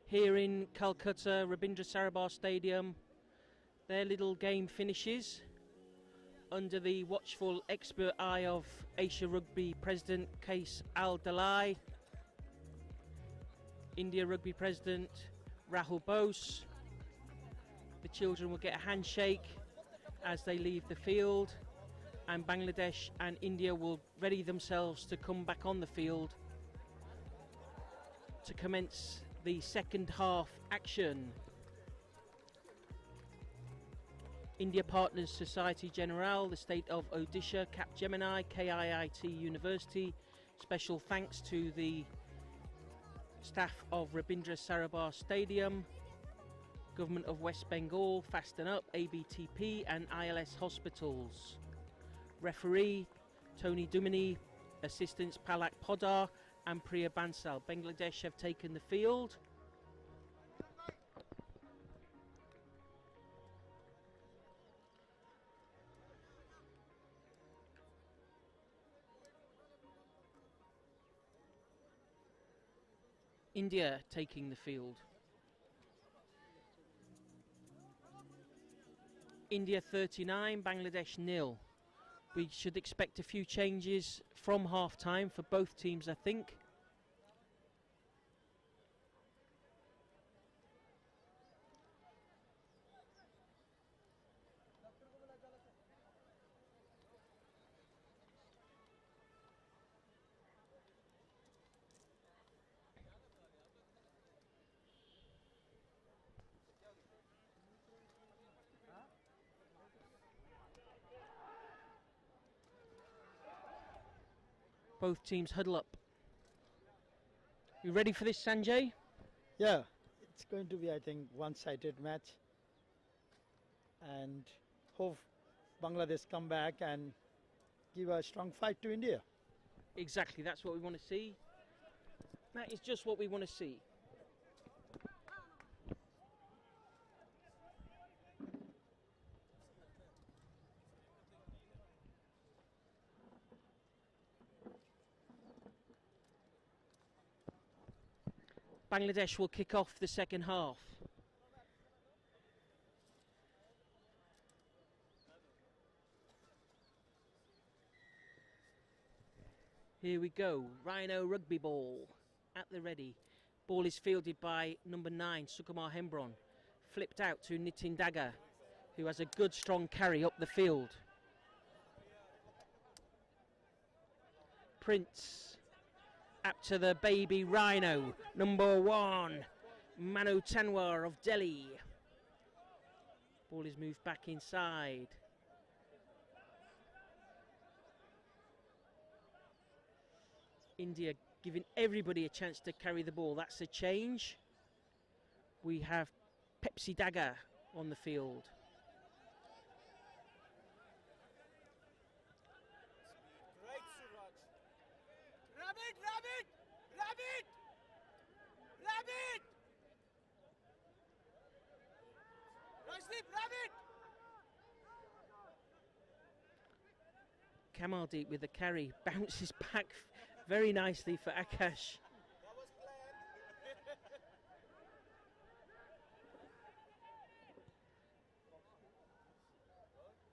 here in Calcutta, Rabindra Sarabha Stadium. Their little game finishes under the watchful expert eye of Asia Rugby President Qais Al-Dalai, India Rugby President Rahul Bose. The children will get a handshake as they leave the field, and Bangladesh and India will ready themselves to come back on the field to commence the second half action. India partners Society Generale, the state of Odisha, Capgemini, KIIT University. Special thanks to the staff of Rabindra Sarabha Stadium, Government of West Bengal, Fasten Up, ABTP and ILS Hospitals. Referee Tony Dumini, assistants Palak Podar and Priya Bansal. Bangladesh have taken the field. India taking the field. India 39, Bangladesh 0. We should expect a few changes from half time for both teams, I think. Both teams huddle up. You ready for this, Sanjay? Yeah, it's going to be, I think, one-sided match. And hope Bangladesh come back and give a strong fight to India. Exactly, that's what we want to see. That is just what we want to see. Bangladesh will kick off the second half. Here we go, Rhino rugby ball at the ready. Ball is fielded by number 9, Sukumar Hembron. Flipped out to Nitin Daga, who has a good strong carry up the field. Prince up to the baby Rhino, number 1, Manu Tanwar of Delhi. Ball is moved back inside. India giving everybody a chance to carry the ball. That's a change. We have Pepsi Daga on the field. Kamaldeep with the carry, bounces back very nicely for Akash.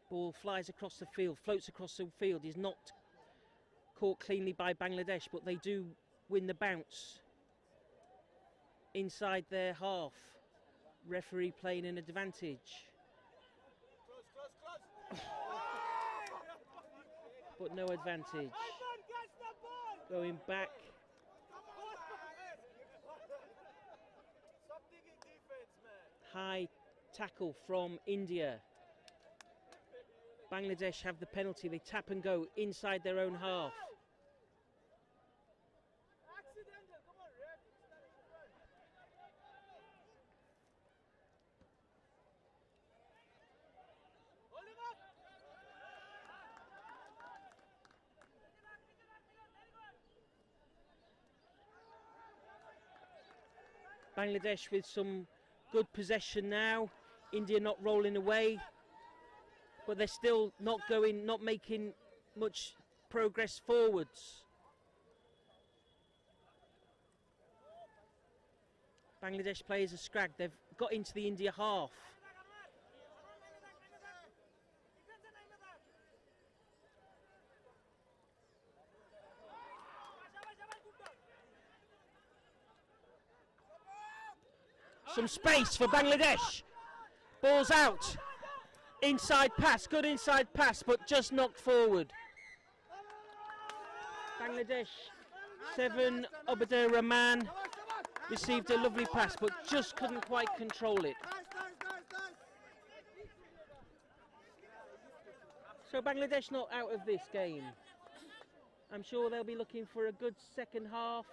Ball flies across the field, floats across the field, is not caught cleanly by Bangladesh, but they do win the bounce inside their half. Referee playing an advantage. But no advantage. Going back. High tackle from India. Bangladesh have the penalty. They tap and go inside their own half. Bangladesh with some good possession now. India not rolling away, but they're still not making much progress forwards. Bangladesh players are scragged. They've got into the India half. Some space for Bangladesh. Ball's out. Inside pass, good inside pass, but just knocked forward. Bangladesh, 7, Ubadir Rahman received a lovely pass, but just couldn't quite control it. So Bangladesh not out of this game. I'm sure they'll be looking for a good second half.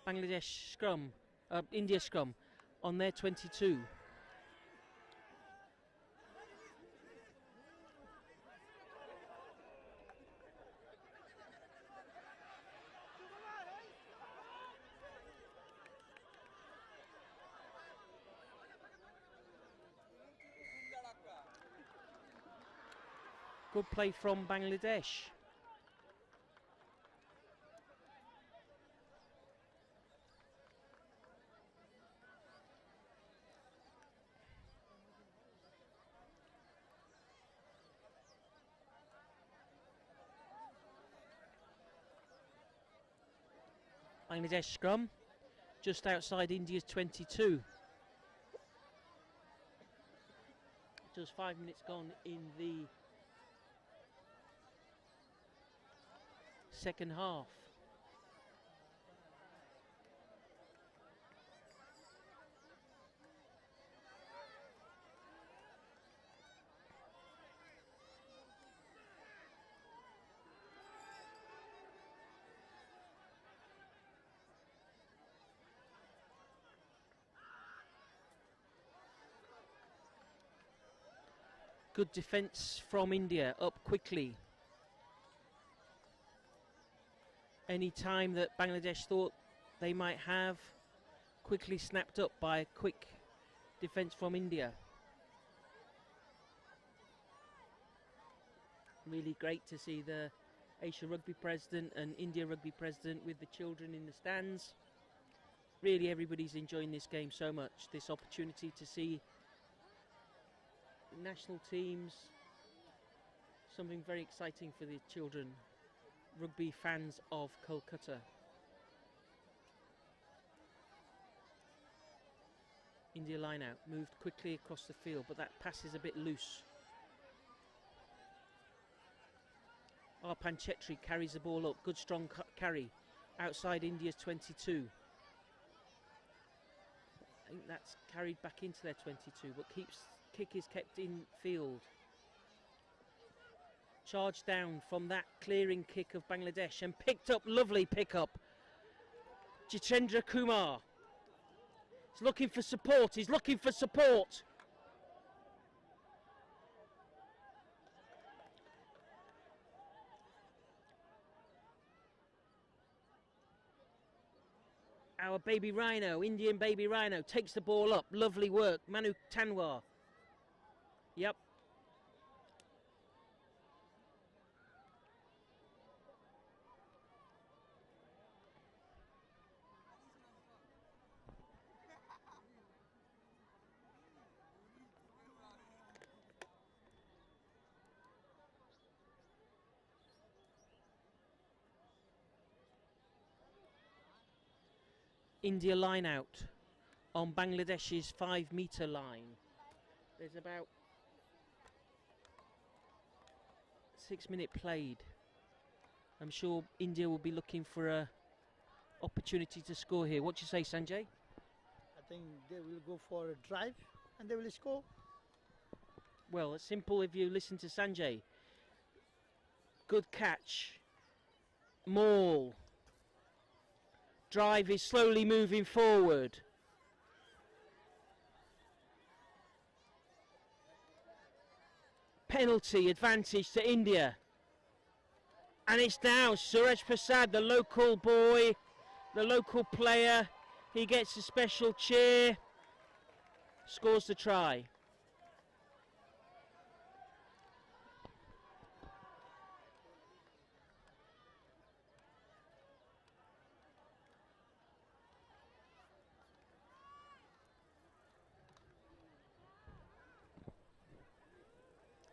Bangladesh scrum, India scrum on their 22. Good play from Bangladesh. Bangladesh scrum just outside India's 22. Just 5 minutes gone in the second half. Good defence from India, up quickly. Any time that Bangladesh thought they might have, quickly snapped up by a quick defence from India. Really great to see the Asia Rugby president and India Rugby president with the children in the stands. Really everybody's enjoying this game so much, this opportunity to see national teams, something very exciting for the children, rugby fans of Kolkata. India line out, moved quickly across the field, but that pass is a bit loose. Arpan Chetri carries the ball up, good strong carry outside India's 22. I think that's carried back into their 22, but kick is kept in field. Charged down from that clearing kick of Bangladesh and picked up, lovely pick-up. Jitendra Kumar. He's looking for support, he's looking for support. Our baby rhino, Indian baby rhino, takes the ball up, lovely work, Manu Tanwar. Yep. India line out on Bangladesh's 5 metre line. There's about 6 minute played. I'm sure India will be looking for a opportunity to score here. What do you say, Sanjay? I think they will go for a drive and they will score. Well, it's simple if you listen to Sanjay. Good catch. Maul. Drive is slowly moving forward. Penalty advantage to India. And it's now Suraj Prasad, the local boy, the local player, He gets a special cheer, scores the try.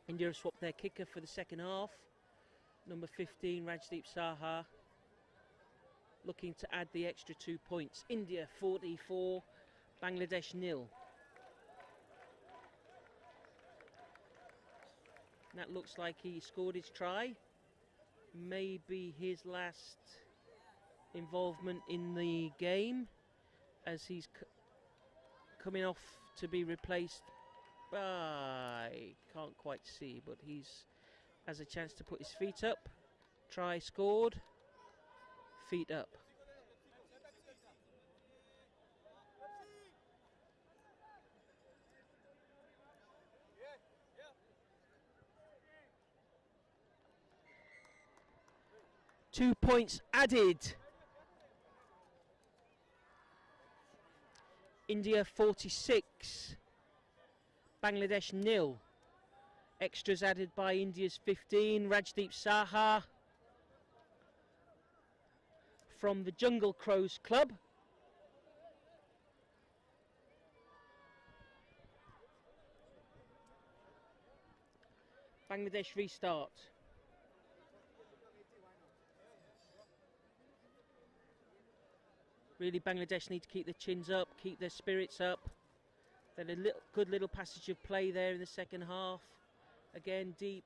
India have swapped their kicker for the second half. Number 15, Rajdeep Saha, looking to add the extra 2 points. India 44, Bangladesh 0. That looks like he scored his try. Maybe his last involvement in the game, as he's coming off to be replaced by, can't quite see, but he's has a chance to put his feet up. Try scored, feet up. Two points added. India 46, Bangladesh 0. Extras added by India's 15, Rajdeep Saha from the Jungle Crows club. Bangladesh restart. Really, Bangladesh need to keep their chins up, keep their spirits up. Then a good little passage of play there in the second half. Again, deep.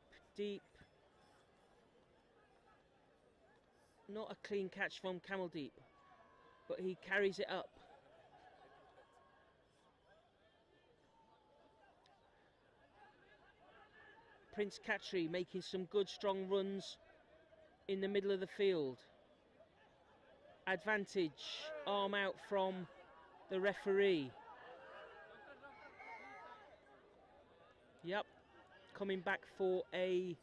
Not a clean catch from Kamaldeep, but he carries it up. Prince Khatri making some good strong runs in the middle of the field. Advantage, arm out from the referee. Yep, coming back for a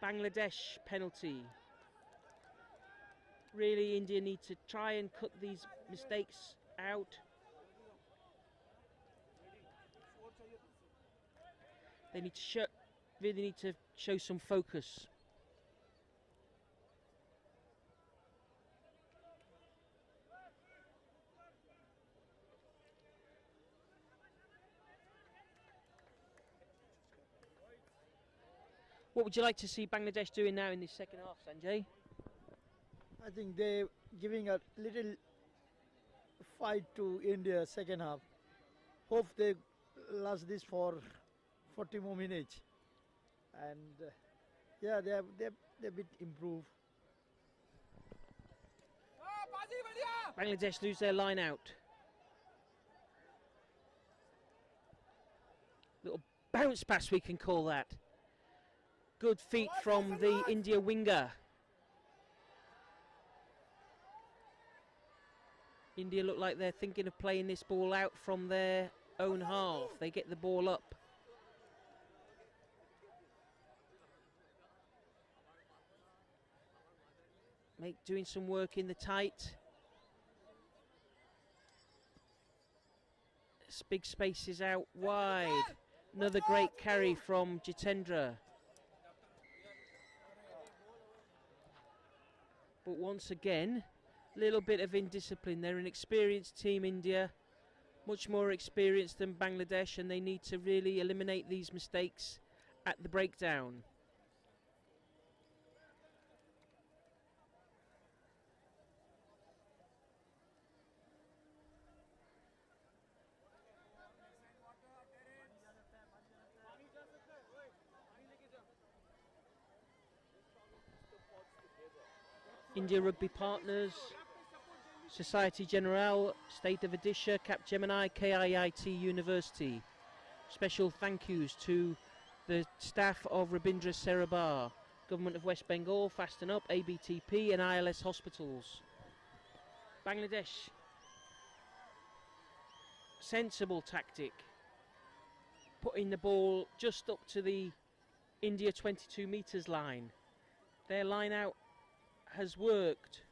Bangladesh penalty. Really, India need to try and cut these mistakes out. They need to really need to show some focus. What would you like to see Bangladesh doing now in this second half, Sanjay? I think they're giving a little fight to India second half. Hope they last this for 40 more minutes. And yeah, they're a bit improved. Bangladesh lose their line out. Little bounce pass, we can call that. Good feet from the India winger. India look like they're thinking of playing this ball out from their own half. They get the ball up. Doing some work in the tight. Big spaces out wide. Another great carry from Jitendra. But once again, a little bit of indiscipline. They're an experienced team, India, much more experienced than Bangladesh, and they need to really eliminate these mistakes at the breakdown. India Rugby Partners, Society Generale, State of Odisha, Capgemini, KIIT University. Special thank yous to the staff of Rabindra Serabar, Government of West Bengal, Fasten Up, ABTP and ILS Hospitals. Bangladesh, sensible tactic, putting the ball just up to the India 22 metres line. Their line out has worked.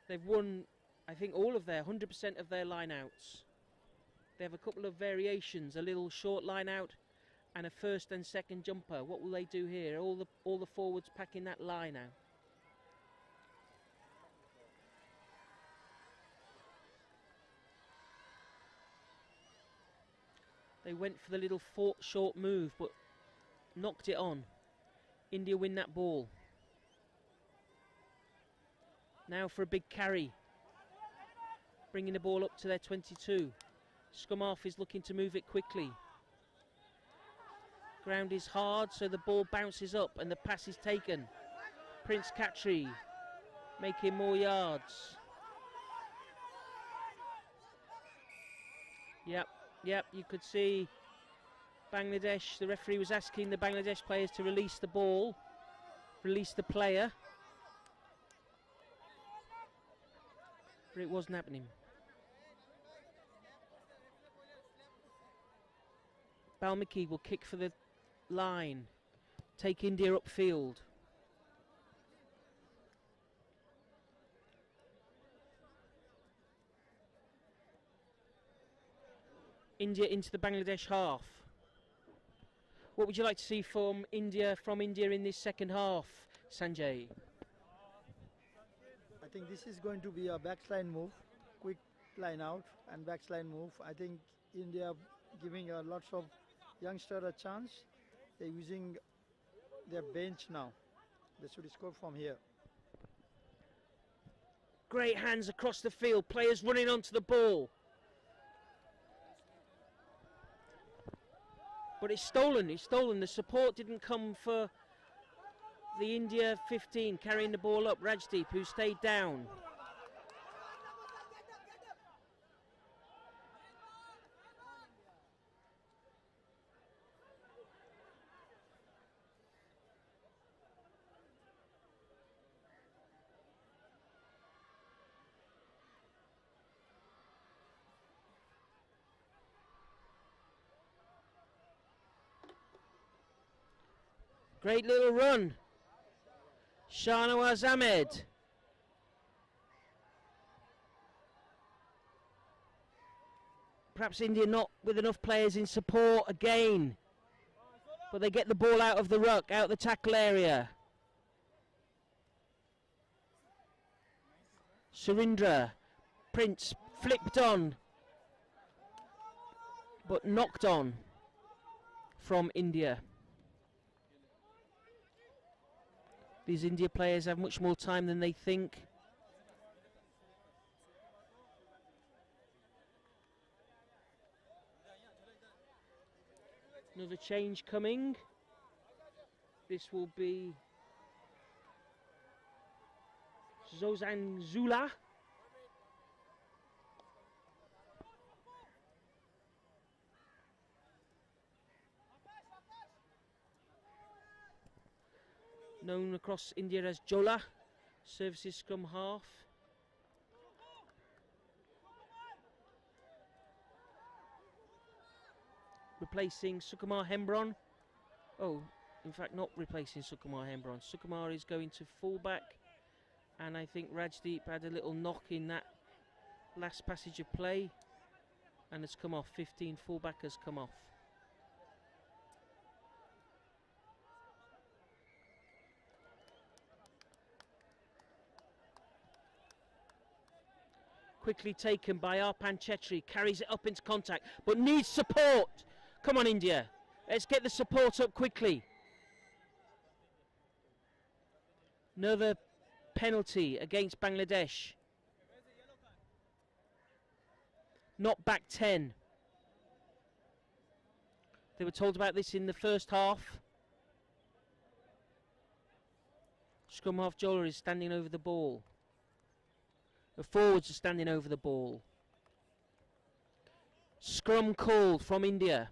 They've won I think all of their 100% of their line outs. They have a couple of variations, a little short line out and a first and second jumper. What will they do here? All the forwards packing that line now. They went for the little short move but knocked it on. India win that ball. Now for a big carry. Bringing the ball up to their 22. Scrum half is looking to move it quickly. Ground is hard, so the ball bounces up and the pass is taken. Prince Khatri making more yards. Yep, you could see Bangladesh, the referee was asking the Bangladesh players to release the ball, release the player. But it wasn't happening. Balmiki will kick for the line, take India upfield. India into the Bangladesh half. What would you like to see from India in this second half, Sanjay? I think this is going to be a backline move, quick line out and backline move. I think India giving lots of youngsters a chance. They're using their bench now. They should score from here. Great hands across the field, players running onto the ball. But it's stolen. The support didn't come for the India 15 carrying the ball up. Rajdeep, who stayed down. Great little run. Shahnawaz Ahmed. Perhaps India not with enough players in support again. But they get the ball out of the ruck, out the tackle area. Surindra. Prince flipped on. But knocked on from India. These India players have much more time than they think. Another change coming. This will be Zozan Zula. Known across India as Jola, services scrum half. Replacing Sukumar Hembron. Oh, in fact not replacing Sukumar Hembron. Sukumar is going to fullback, and I think Rajdeep had a little knock in that last passage of play and has come off. 15 fullback has come off. Quickly taken by Arpan Chetri, carries it up into contact, but needs support. Come on, India. Let's get the support up quickly. Another penalty against Bangladesh. Not back 10. They were told about this in the first half. Scrum half Jola is standing over the ball. The forwards are standing over the ball. Scrum called from India.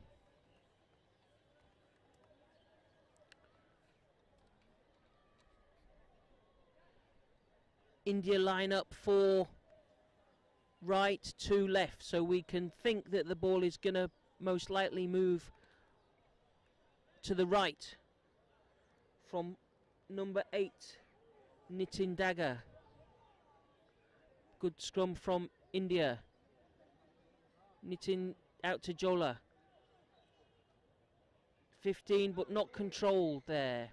India line up for right to left, so we can think that the ball is going to most likely move to the right from number 8, Nitin Dagger. Good scrum from India. Nitin out to Jola. 15 but not controlled there.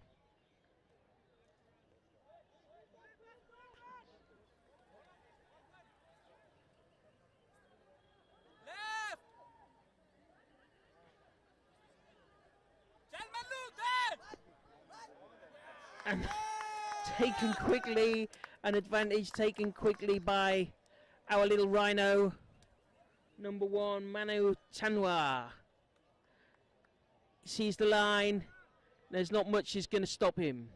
And taken quickly, an advantage taken quickly by our little rhino. Number 1, Manu Tanwa. Sees the line. There's not much is going to stop him.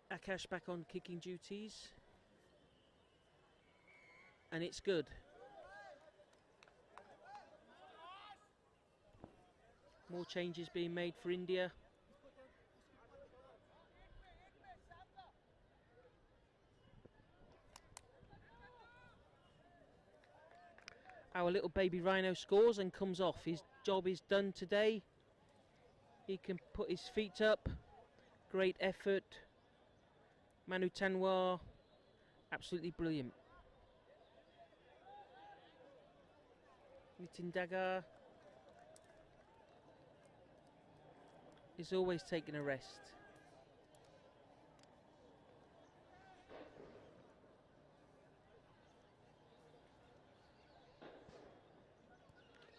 Akash back on kicking duties. And it's good. More changes being made for India. Our little baby rhino scores and comes off. His job is done today. He can put his feet up. Great effort. Manu Tanwar, absolutely brilliant. Nitin Dagar is always taking a rest.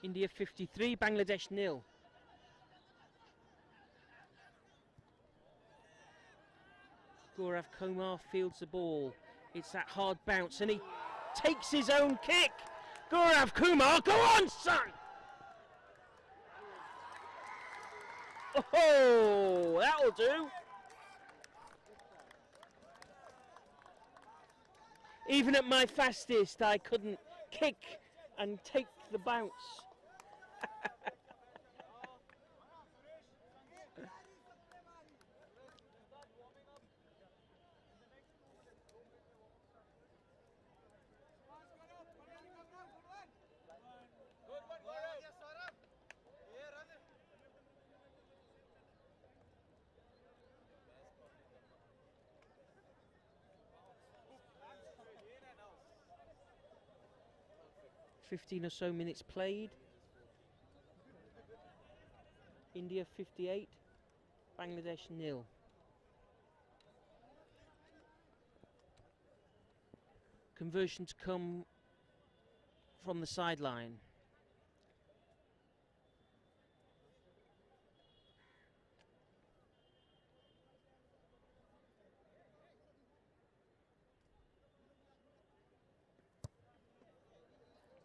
India 53, Bangladesh 0. Gaurav Kumar fields the ball. It's that hard bounce and he takes his own kick. Gaurav Kumar, go on, son! Oh, that'll do. Even at my fastest, I couldn't kick and take the bounce. 15 or so minutes played. India 58, Bangladesh 0. Conversion to come from the sideline.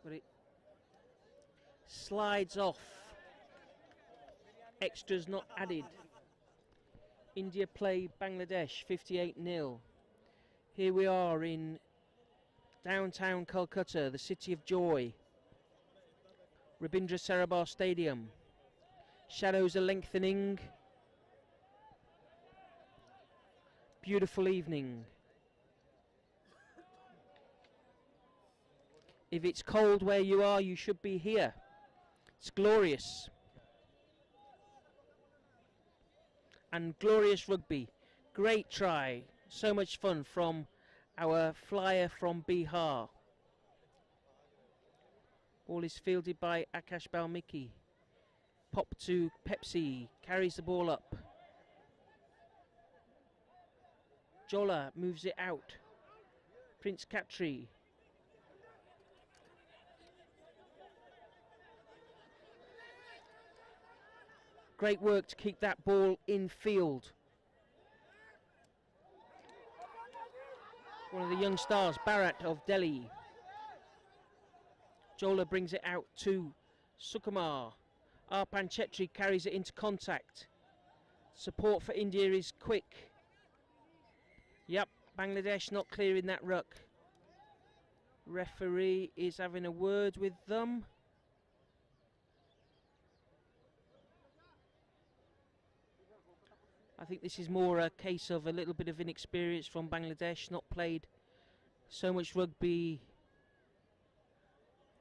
But it slides off. Extras not added. India play Bangladesh 58-0. Here we are in downtown Calcutta, the city of joy. Rabindra Sarabha Stadium. Shadows are lengthening. Beautiful evening. If it's cold where you are, you should be here. It's glorious. And glorious rugby. Great try. So much fun from our flyer from Bihar. Ball is fielded by Akash Balmiki. Pop to Pepsi. Carries the ball up. Jola moves it out. Prince Khatri. Great work to keep that ball in field. One of the young stars, Bharat of Delhi. Jola brings it out to Sukumar. Arpan Chetri carries it into contact. Support for India is quick. Yep, Bangladesh not clearing that ruck. Referee is having a word with them. I think this is more a case of a little bit of inexperience from Bangladesh, not played so much rugby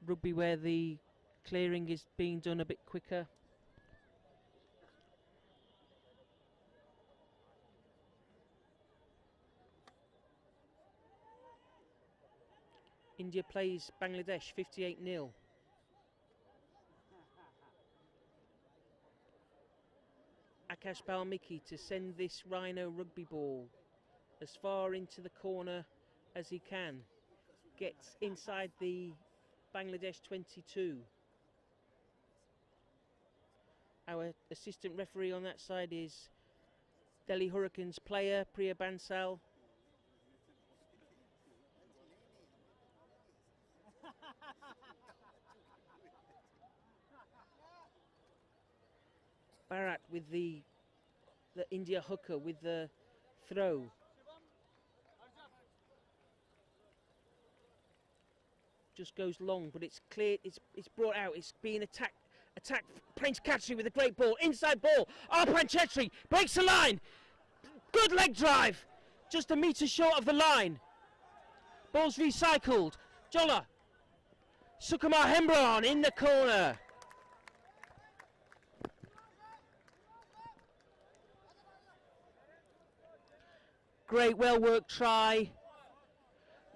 where the clearing is being done a bit quicker. India plays Bangladesh 58-0. Akash Balmiki to send this Rhino rugby ball as far into the corner as he can. Gets inside the Bangladesh 22. Our assistant referee on that side is Delhi Hurricanes player Priya Bansal. Bharat with the India hooker with the throw. Just goes long, but it's clear, it's brought out, it's being attacked. Prince Khatri with a great ball, inside ball. Arpan Chetri breaks the line. Good leg drive, just a metre short of the line. Ball's recycled. Jola. Sukumar Hembron in the corner. Great, well-worked try.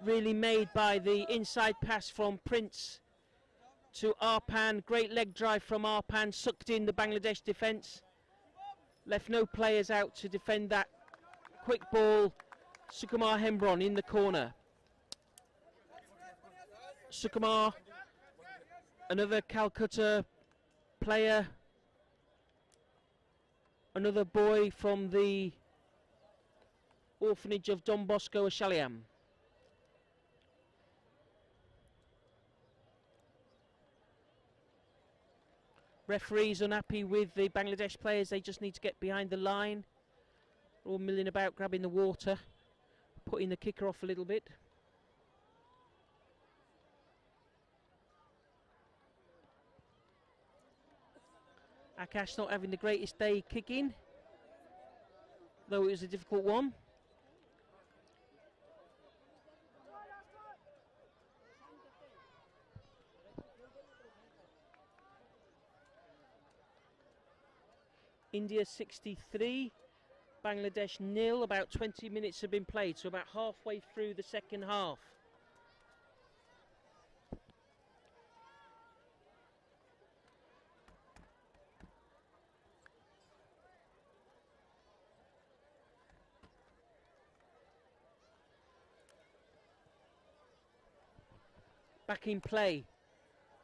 Really made by the inside pass from Prince to Arpan. Great leg drive from Arpan, sucked in the Bangladesh defence. Left no players out to defend that quick ball. Sukumar Hembron in the corner. Sukumar, another Calcutta player. Another boy from the orphanage of Don Bosco Ashaliam. Referees unhappy with the Bangladesh players, they just need to get behind the line. All milling about, grabbing the water, putting the kicker off a little bit. Akash not having the greatest day kicking, though it was a difficult one. India 63, Bangladesh 0. About 20 minutes have been played, so about halfway through the second half. Back in play.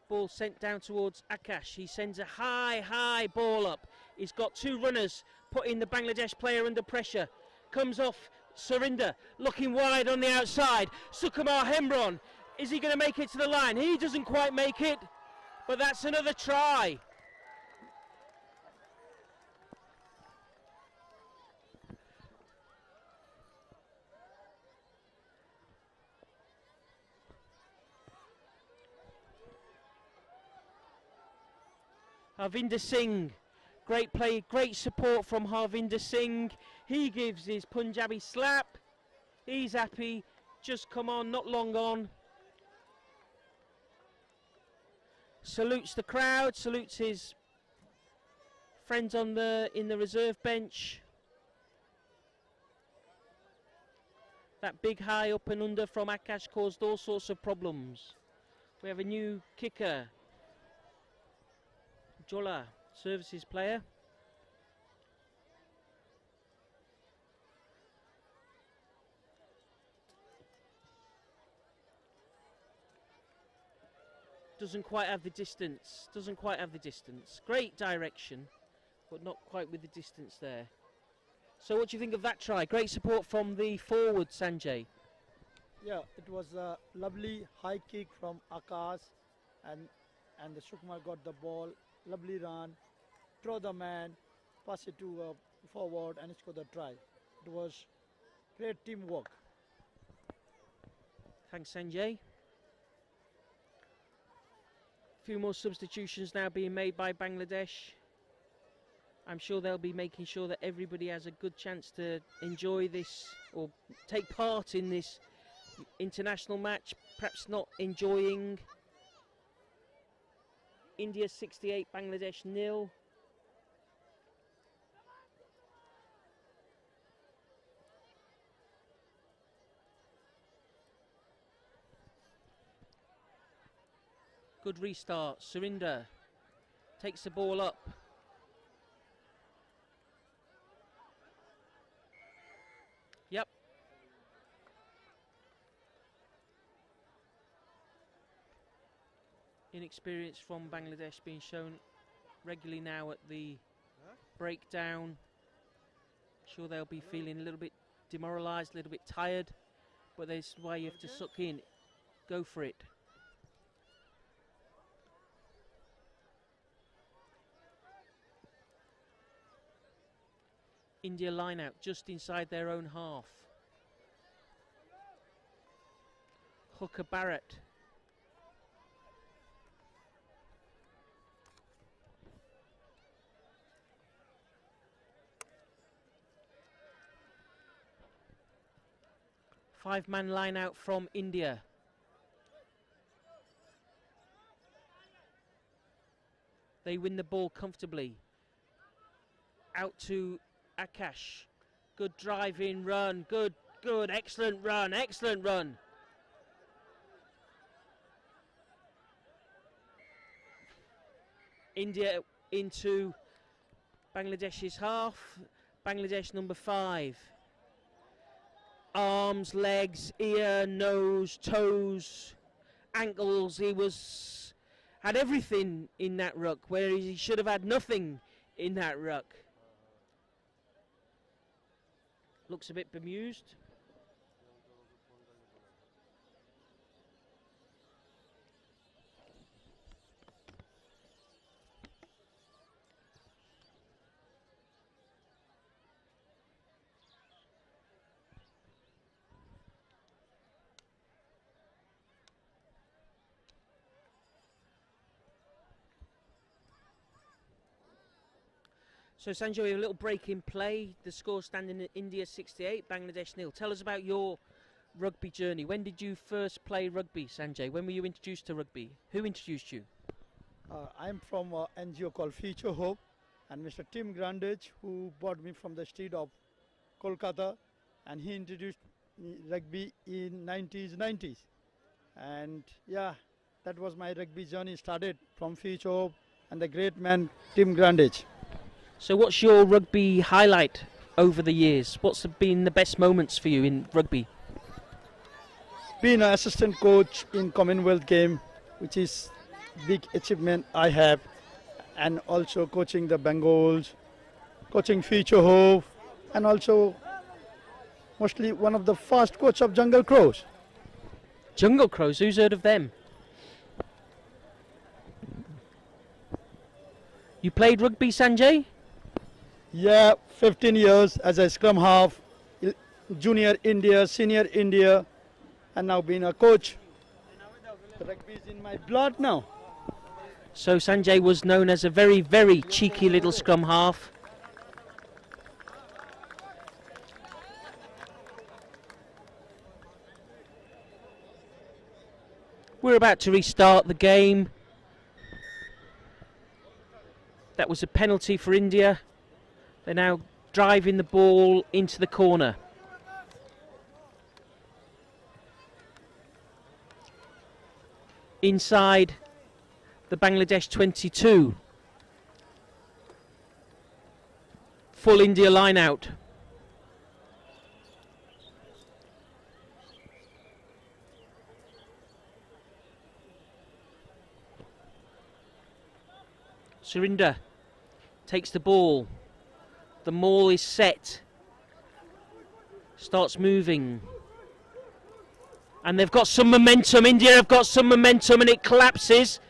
Ball sent down towards Akash. He sends a high ball up. He's got two runners, putting the Bangladesh player under pressure. Comes off Surinder, looking wide on the outside. Sukumar Hembron, is he going to make it to the line? He doesn't quite make it, but that's another try. Harvinder Singh, great play, great support from Harvinder Singh. He gives his Punjabi slap. He's happy, just come on, not long on. Salutes the crowd, salutes his friends on in the reserve bench. That big high up and under from Akash caused all sorts of problems. We have a new kicker. Jola, services player. Doesn't quite have the distance. Great direction, but not quite with the distance there. So what do you think of that try? Great support from the forward, Sanjay. Yeah, it was a lovely high kick from Akash, and the Sukumar got the ball. Lovely run, throw the man, pass it to forward, and score the try. It was great teamwork. Thanks, Sanjay. A few more substitutions now being made by Bangladesh. I'm sure they'll be making sure that everybody has a good chance to enjoy this or take part in this international match, perhaps not enjoying. India 68, Bangladesh 0. Good restart. Surinder takes the ball up. Yep. Inexperience from Bangladesh being shown regularly now at the breakdown. Sure, they'll be feeling a little bit demoralised, a little bit tired, but that's why you have to suck in. Go for it. India line out just inside their own half. Hooker Barrett. Five-man line out from India. They win the ball comfortably. Out to Akash. Good drive-in run. Good, excellent run, excellent run. India into Bangladesh's half. Bangladesh number 5. Arms, legs, ear, nose, toes, ankles. He had everything in that ruck, where he should have had nothing in that ruck. Looks a bit bemused. So Sanjay, we have a little break in play. The score standing at India 68, Bangladesh 0. Tell us about your rugby journey. When did you first play rugby, Sanjay? When were you introduced to rugby? Who introduced you? I'm from an NGO called Future Hope, and Mr. Tim Grandage, who brought me from the street of Kolkata, and he introduced me rugby in 90s. And yeah, that was my rugby journey, started from Future Hope and the great man Tim Grandage. So what's your rugby highlight over the years? What's been the best moments for you in rugby? Being an assistant coach in Commonwealth game, which is big achievement I have, and also coaching the Bengals, coaching Future Hope, and also mostly one of the first coach of Jungle Crows. Jungle Crows, who's heard of them? You played rugby, Sanjay? Yeah, 15 years as a scrum half, junior India, senior India, and now being a coach. The rugby is in my blood now. So Sanjay was known as a very, very cheeky little scrum half. We're about to restart the game. That was a penalty for India. They're now driving the ball into the corner. Inside the Bangladesh 22. Full India line out. Surinder takes the ball. The maul is set. Starts moving. And they've got some momentum. India have got some momentum, and it collapses.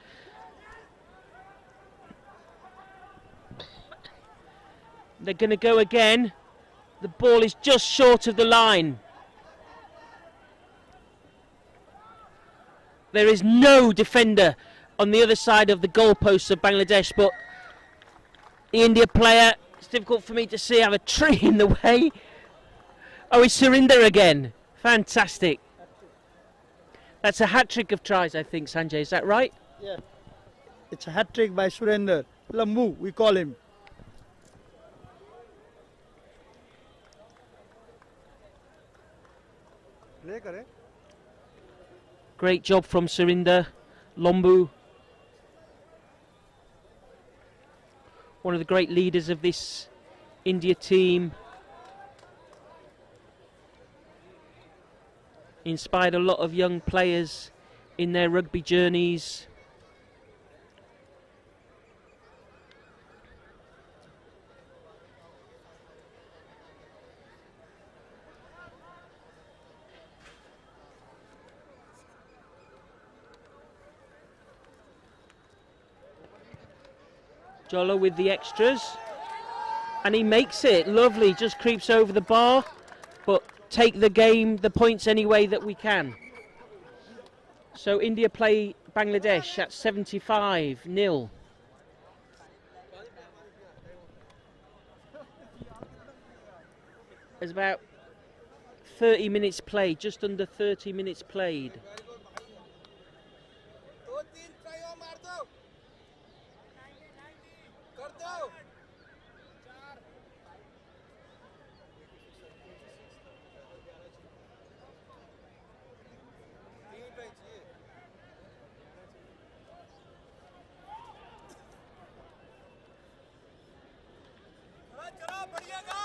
They're going to go again. The ball is just short of the line. There is no defender on the other side of the goalposts of Bangladesh, but the India player, it's difficult for me to see, have a tree in the way. Oh, it's Surinder again. Fantastic. That's a hat-trick of tries, I think, Sanjay. Is that right? Yeah. It's a hat-trick by Surinder. Lambu, we call him. Great job from Surinder. Lombu, one of the great leaders of this India team. Inspired a lot of young players in their rugby journeys. Jolo with the extras, and he makes it. Lovely, just creeps over the bar, but take the game, the points any way that we can. So India play Bangladesh at 75-0. There's about 30 minutes played, just under 30 minutes played.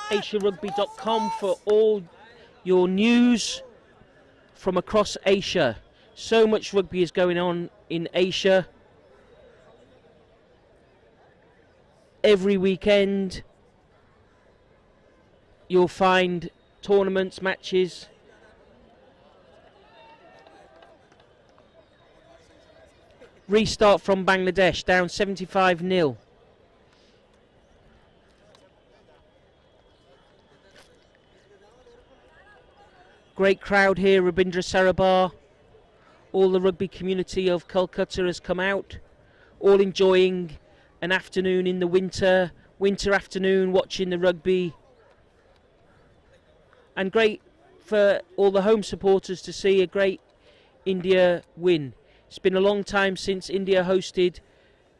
AsiaRugby.com for all your news from across Asia. So much rugby is going on in Asia. Every weekend you'll find tournaments, matches. Restart from Bangladesh, down 75-0. Great crowd here, Rabindra Sarabar. All the rugby community of Calcutta has come out, all enjoying an afternoon in the winter afternoon, watching the rugby. And great for all the home supporters to see a great India win. It's been a long time since India hosted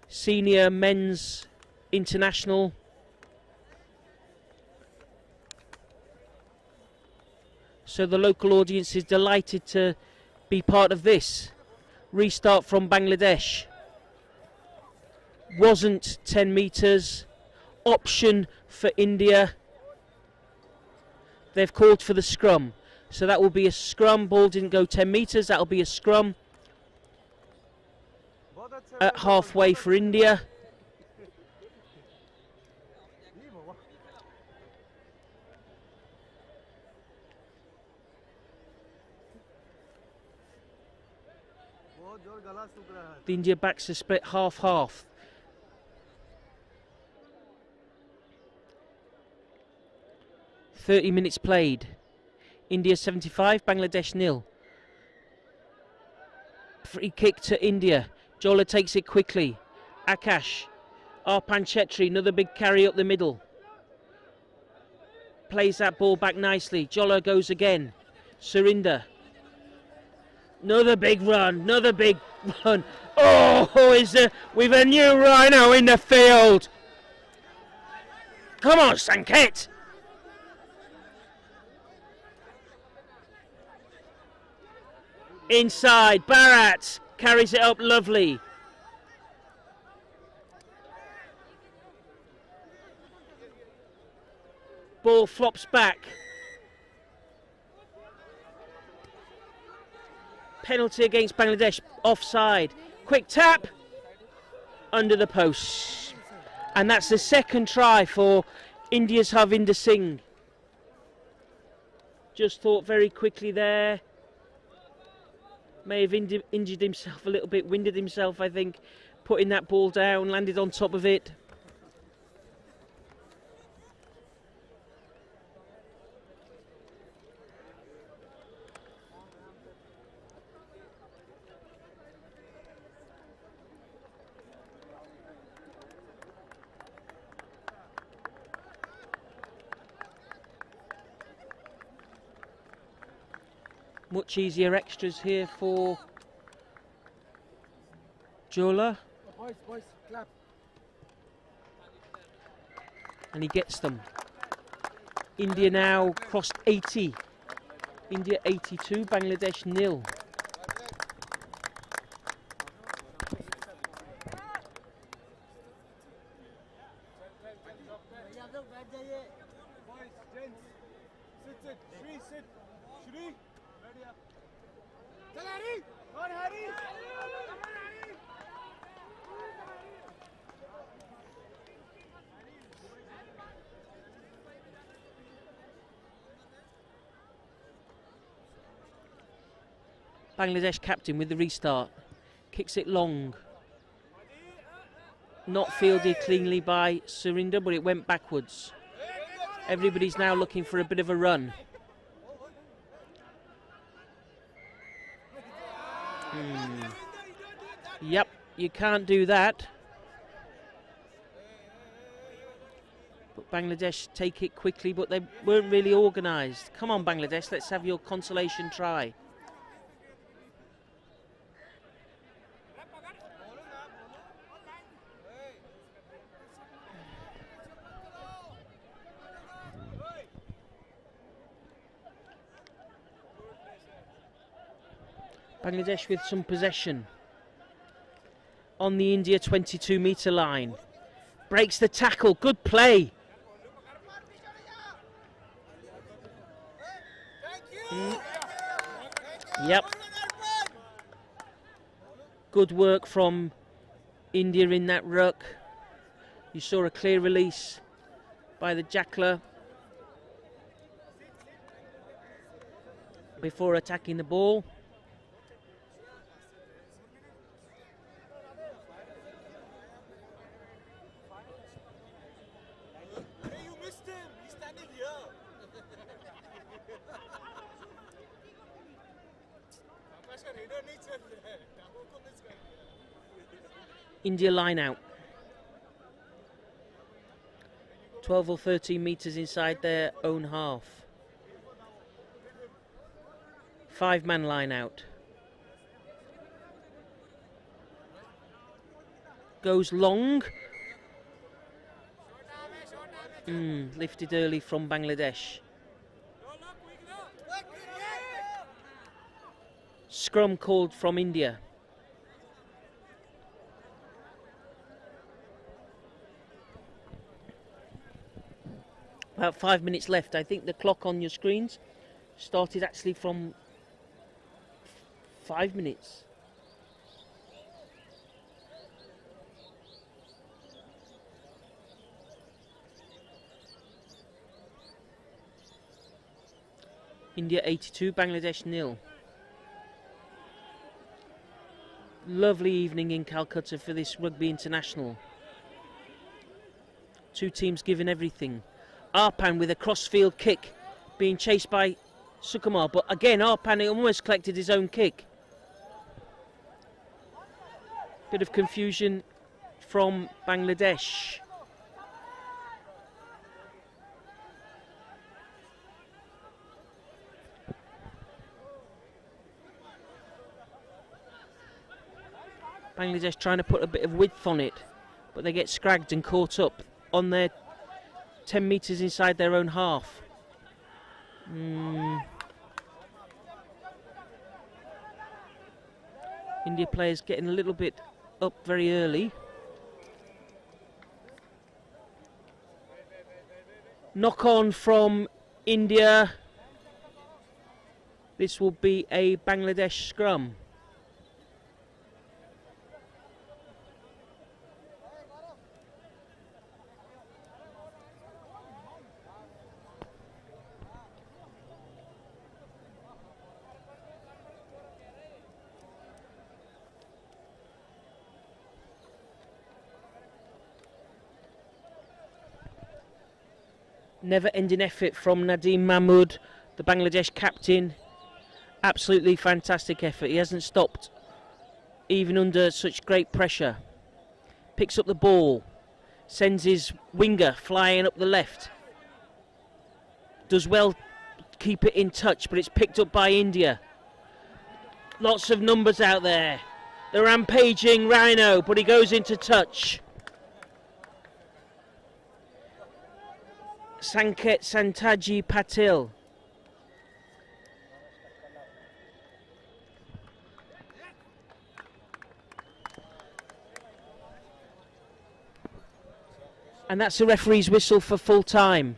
senior men's international. So the local audience is delighted to be part of this. Restart from Bangladesh. Wasn't 10 metres. Option for India. They've called for the scrum. So that will be a scrum. Ball didn't go 10 metres. That will be a scrum at halfway for India. The India backs are split half-half. .30 minutes played. India 75, Bangladesh 0. Free kick to India. Jola takes it quickly. Akash. Arpan Chetri, another big carry up the middle. Plays that ball back nicely. Jola goes again. Surinder. Another big run, another big run. Oh, we've a new rhino in the field. Come on, Sanket. Inside, Bharat carries it up lovely. Ball flops back. Penalty against Bangladesh, offside. Quick tap, under the post. And that's the second try for India's Harvinder Singh. Just thought very quickly there. May have injured himself a little bit, winded himself, I think, putting that ball down, landed on top of it. Much easier extras here for Jola. Boys, clap. And he gets them. India now crossed 80. India 82, Bangladesh 0. Bangladesh captain with the restart. Kicks it long. Not fielded cleanly by Surinder, but it went backwards. Everybody's now looking for a bit of a run. Yep, you can't do that. But Bangladesh take it quickly, but they weren't really organised. Come on, Bangladesh, let's have your consolation try. Bangladesh with some possession on the India 22-metre line. Breaks the tackle, good play. Yep. Good work from India in that ruck. You saw a clear release by the jackler before attacking the ball. India line out. 12 or 13 metres inside their own half. 5-man line out. Goes long. Lifted early from Bangladesh. Scrum called from India. About 5 minutes left. I think the clock on your screens started actually from 5 minutes. India 82, Bangladesh 0. Lovely evening in Calcutta for this Rugby International. Two teams giving everything. Arpan with a crossfield kick, being chased by Sukumar, but again Arpan almost collected his own kick. Bit of confusion from Bangladesh. Bangladesh trying to put a bit of width on it, but they get scragged and caught up on their 10 metres inside their own half. India players getting a little bit up very early. Knock on from India. This will be a Bangladesh scrum. Never-ending effort from Nadeem Mahmood, the Bangladesh captain. Absolutely fantastic effort. He hasn't stopped, even under such great pressure. Picks up the ball, sends his winger flying up the left. Does well keep it in touch, but it's picked up by India. Lots of numbers out there. The rampaging Rhino, but he goes into touch. Sanket Santaji Patil. And that's the referee's whistle for full time.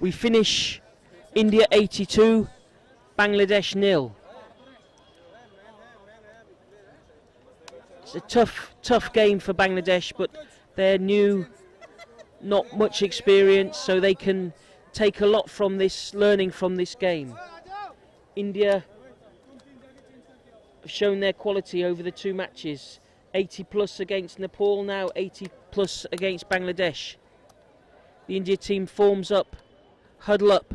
We finish India 82, Bangladesh 0. It's a tough game for Bangladesh, but they're new, not much experience, so they can take a lot from this, learning from this game. India have shown their quality over the two matches. 80 plus against Nepal, now 80 plus against Bangladesh. The India team forms up, huddle up.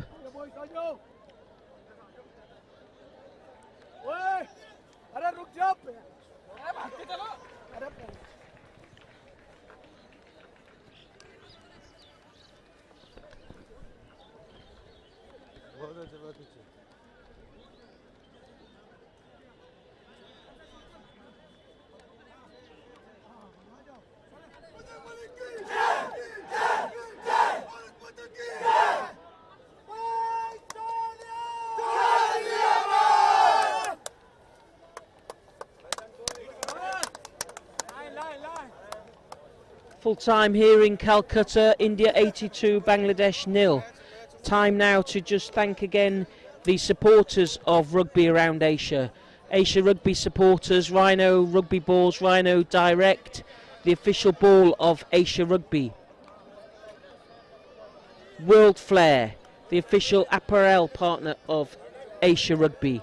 Full time here in Calcutta, India 82, Bangladesh 0. Time now to just thank again the supporters of rugby around Asia. Asia Rugby supporters, Rhino Rugby Balls, Rhino Direct, the official ball of Asia Rugby. World Flair, the official apparel partner of Asia Rugby.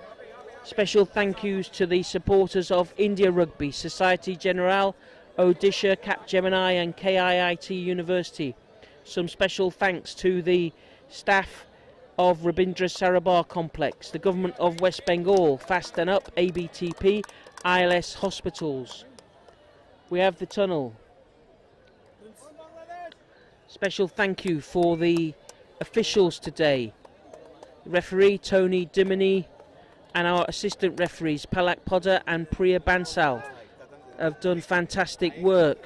Special thank yous to the supporters of India Rugby, Society Generale, Odisha, Capgemini and KIIT University. Some special thanks to the staff of Rabindra Sarabar Complex, the Government of West Bengal, Fast and Up, ABTP, ILS Hospitals. We have the tunnel. Special thank you for the officials today. The referee Tony Dimini and our assistant referees Palak Poddar and Priya Bansal have done fantastic work.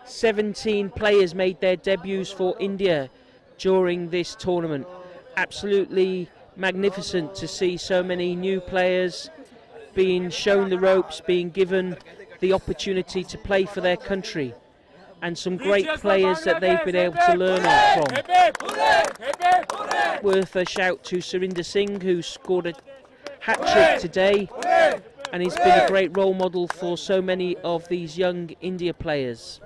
"17 players made their debuts for India during this tournament. Absolutely magnificent to see so many new players being shown the ropes, being given the opportunity to play for their country, and some great players that they've been able to learn from. Worth a shout to Surinder Singh, who scored a hat-trick today, and he's been a great role model for so many of these young India players.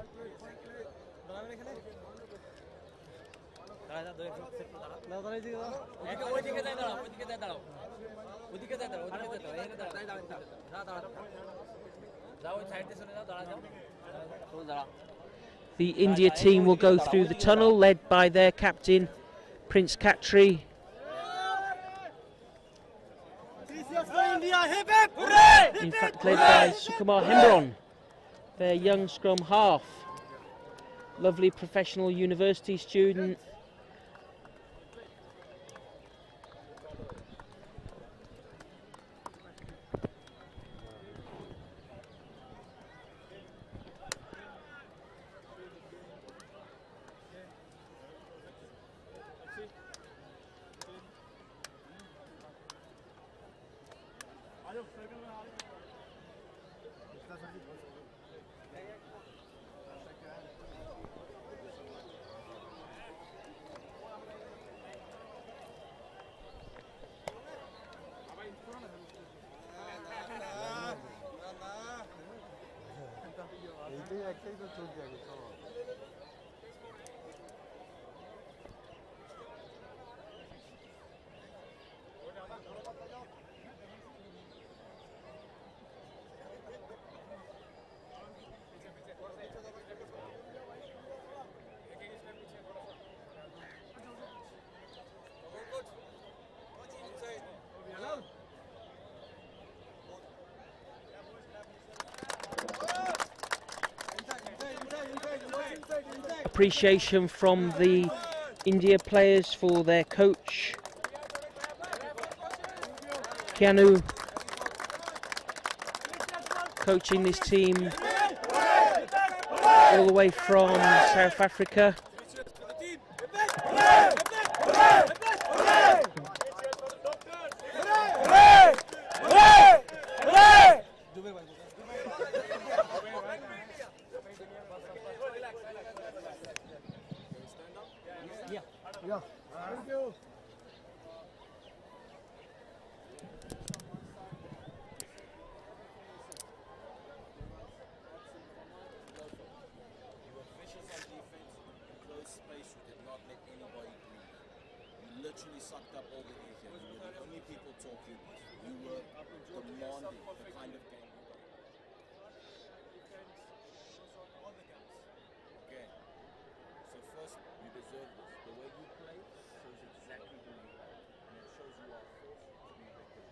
The India team will go through the tunnel, led by their captain, Prince Khatri. In fact, led by Sukumar Hembron, their young scrum half. Lovely professional university student. appreciation from the India players for their coach Keanu coaching this team all the way from South Africa. Yeah. Thank you. Literally sucked up all the air here. You were the only people talking. You were demanding the kind of game you got. Okay. So first, you deserve this. The way you play shows exactly who you are. And it shows you are forced to be victim.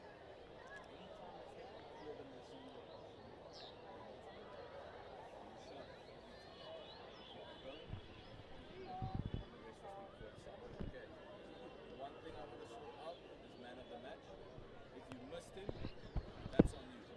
Anytime I say, feel the messy, you shut. One thing I want to sort out is man of the match. If you missed him, that's on you.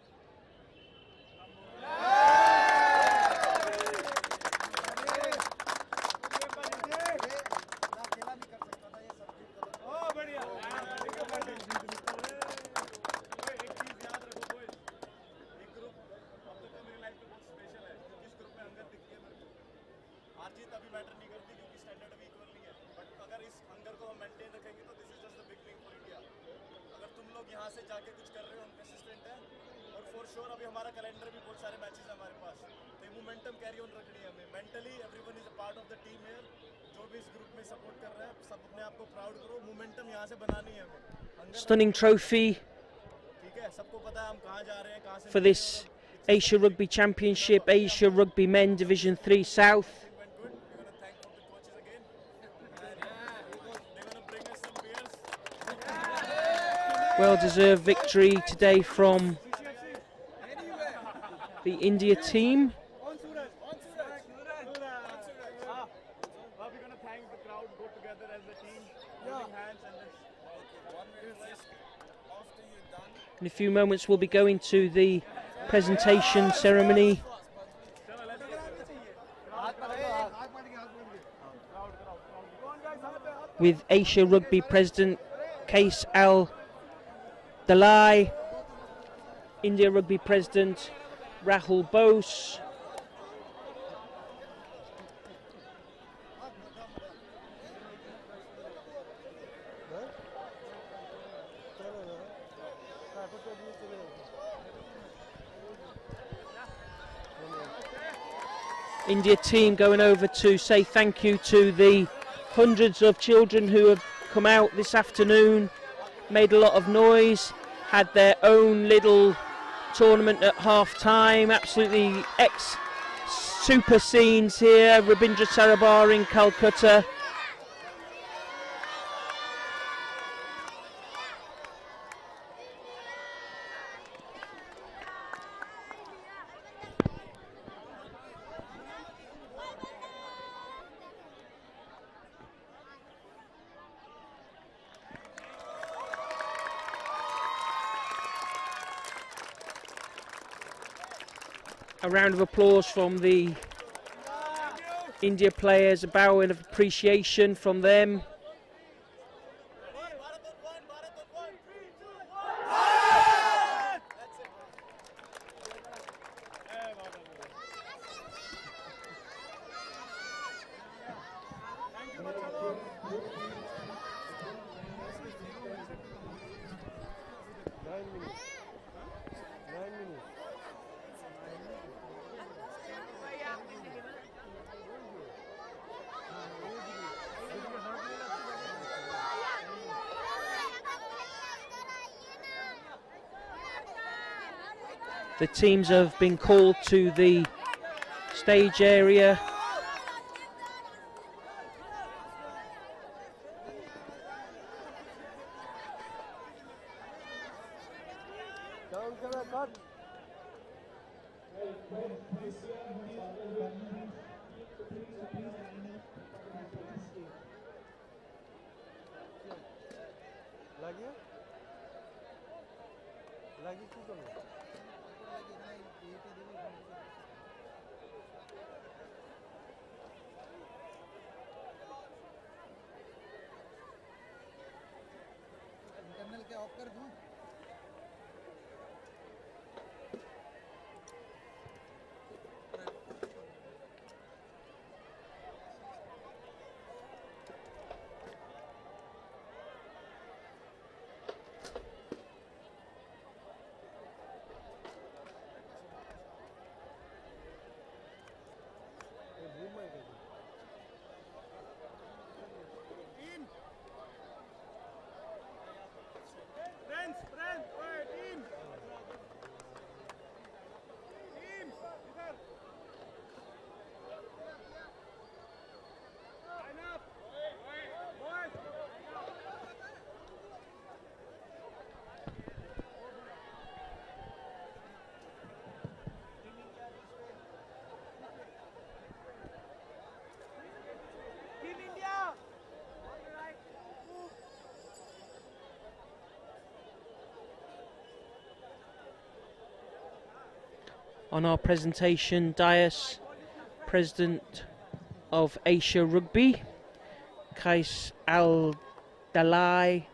यहाँ से जाके कुछ कर रहे हो हम consistent हैं और फॉर श्योर अभी हमारा कैलेंडर भी बहुत सारे मैचेस हैं हमारे पास तो ये मोमेंटम कैरी ऑन रखनी है हमें mentally everyone is a part of the team here जो भी इस ग्रुप में सपोर्ट कर रहे हैं सब अपने आप को प्राउड करो मोमेंटम यहाँ से बनानी है हमें Stunning trophy ठीक है सबको पता है हम कहाँ जा रहे हैं कहाँ से for this Asia Rugby Championship, Asia Rugby Men Division 3 South. Well-deserved victory today from the India team. In a few moments we'll be going to the presentation ceremony with Asia Rugby President Qais Al Dalai, India Rugby President Rahul Bose, India team going over to say thank you to the hundreds of children who have come out this afternoon, made a lot of noise, had their own little tournament at half time. Absolutely super scenes here. Rabindra Sarabar in Calcutta. A round of applause from the India players, a bow of appreciation from them. The teams have been called to the stage area. On our presentation dais, President of Asia Rugby, Kais Al-Dalai.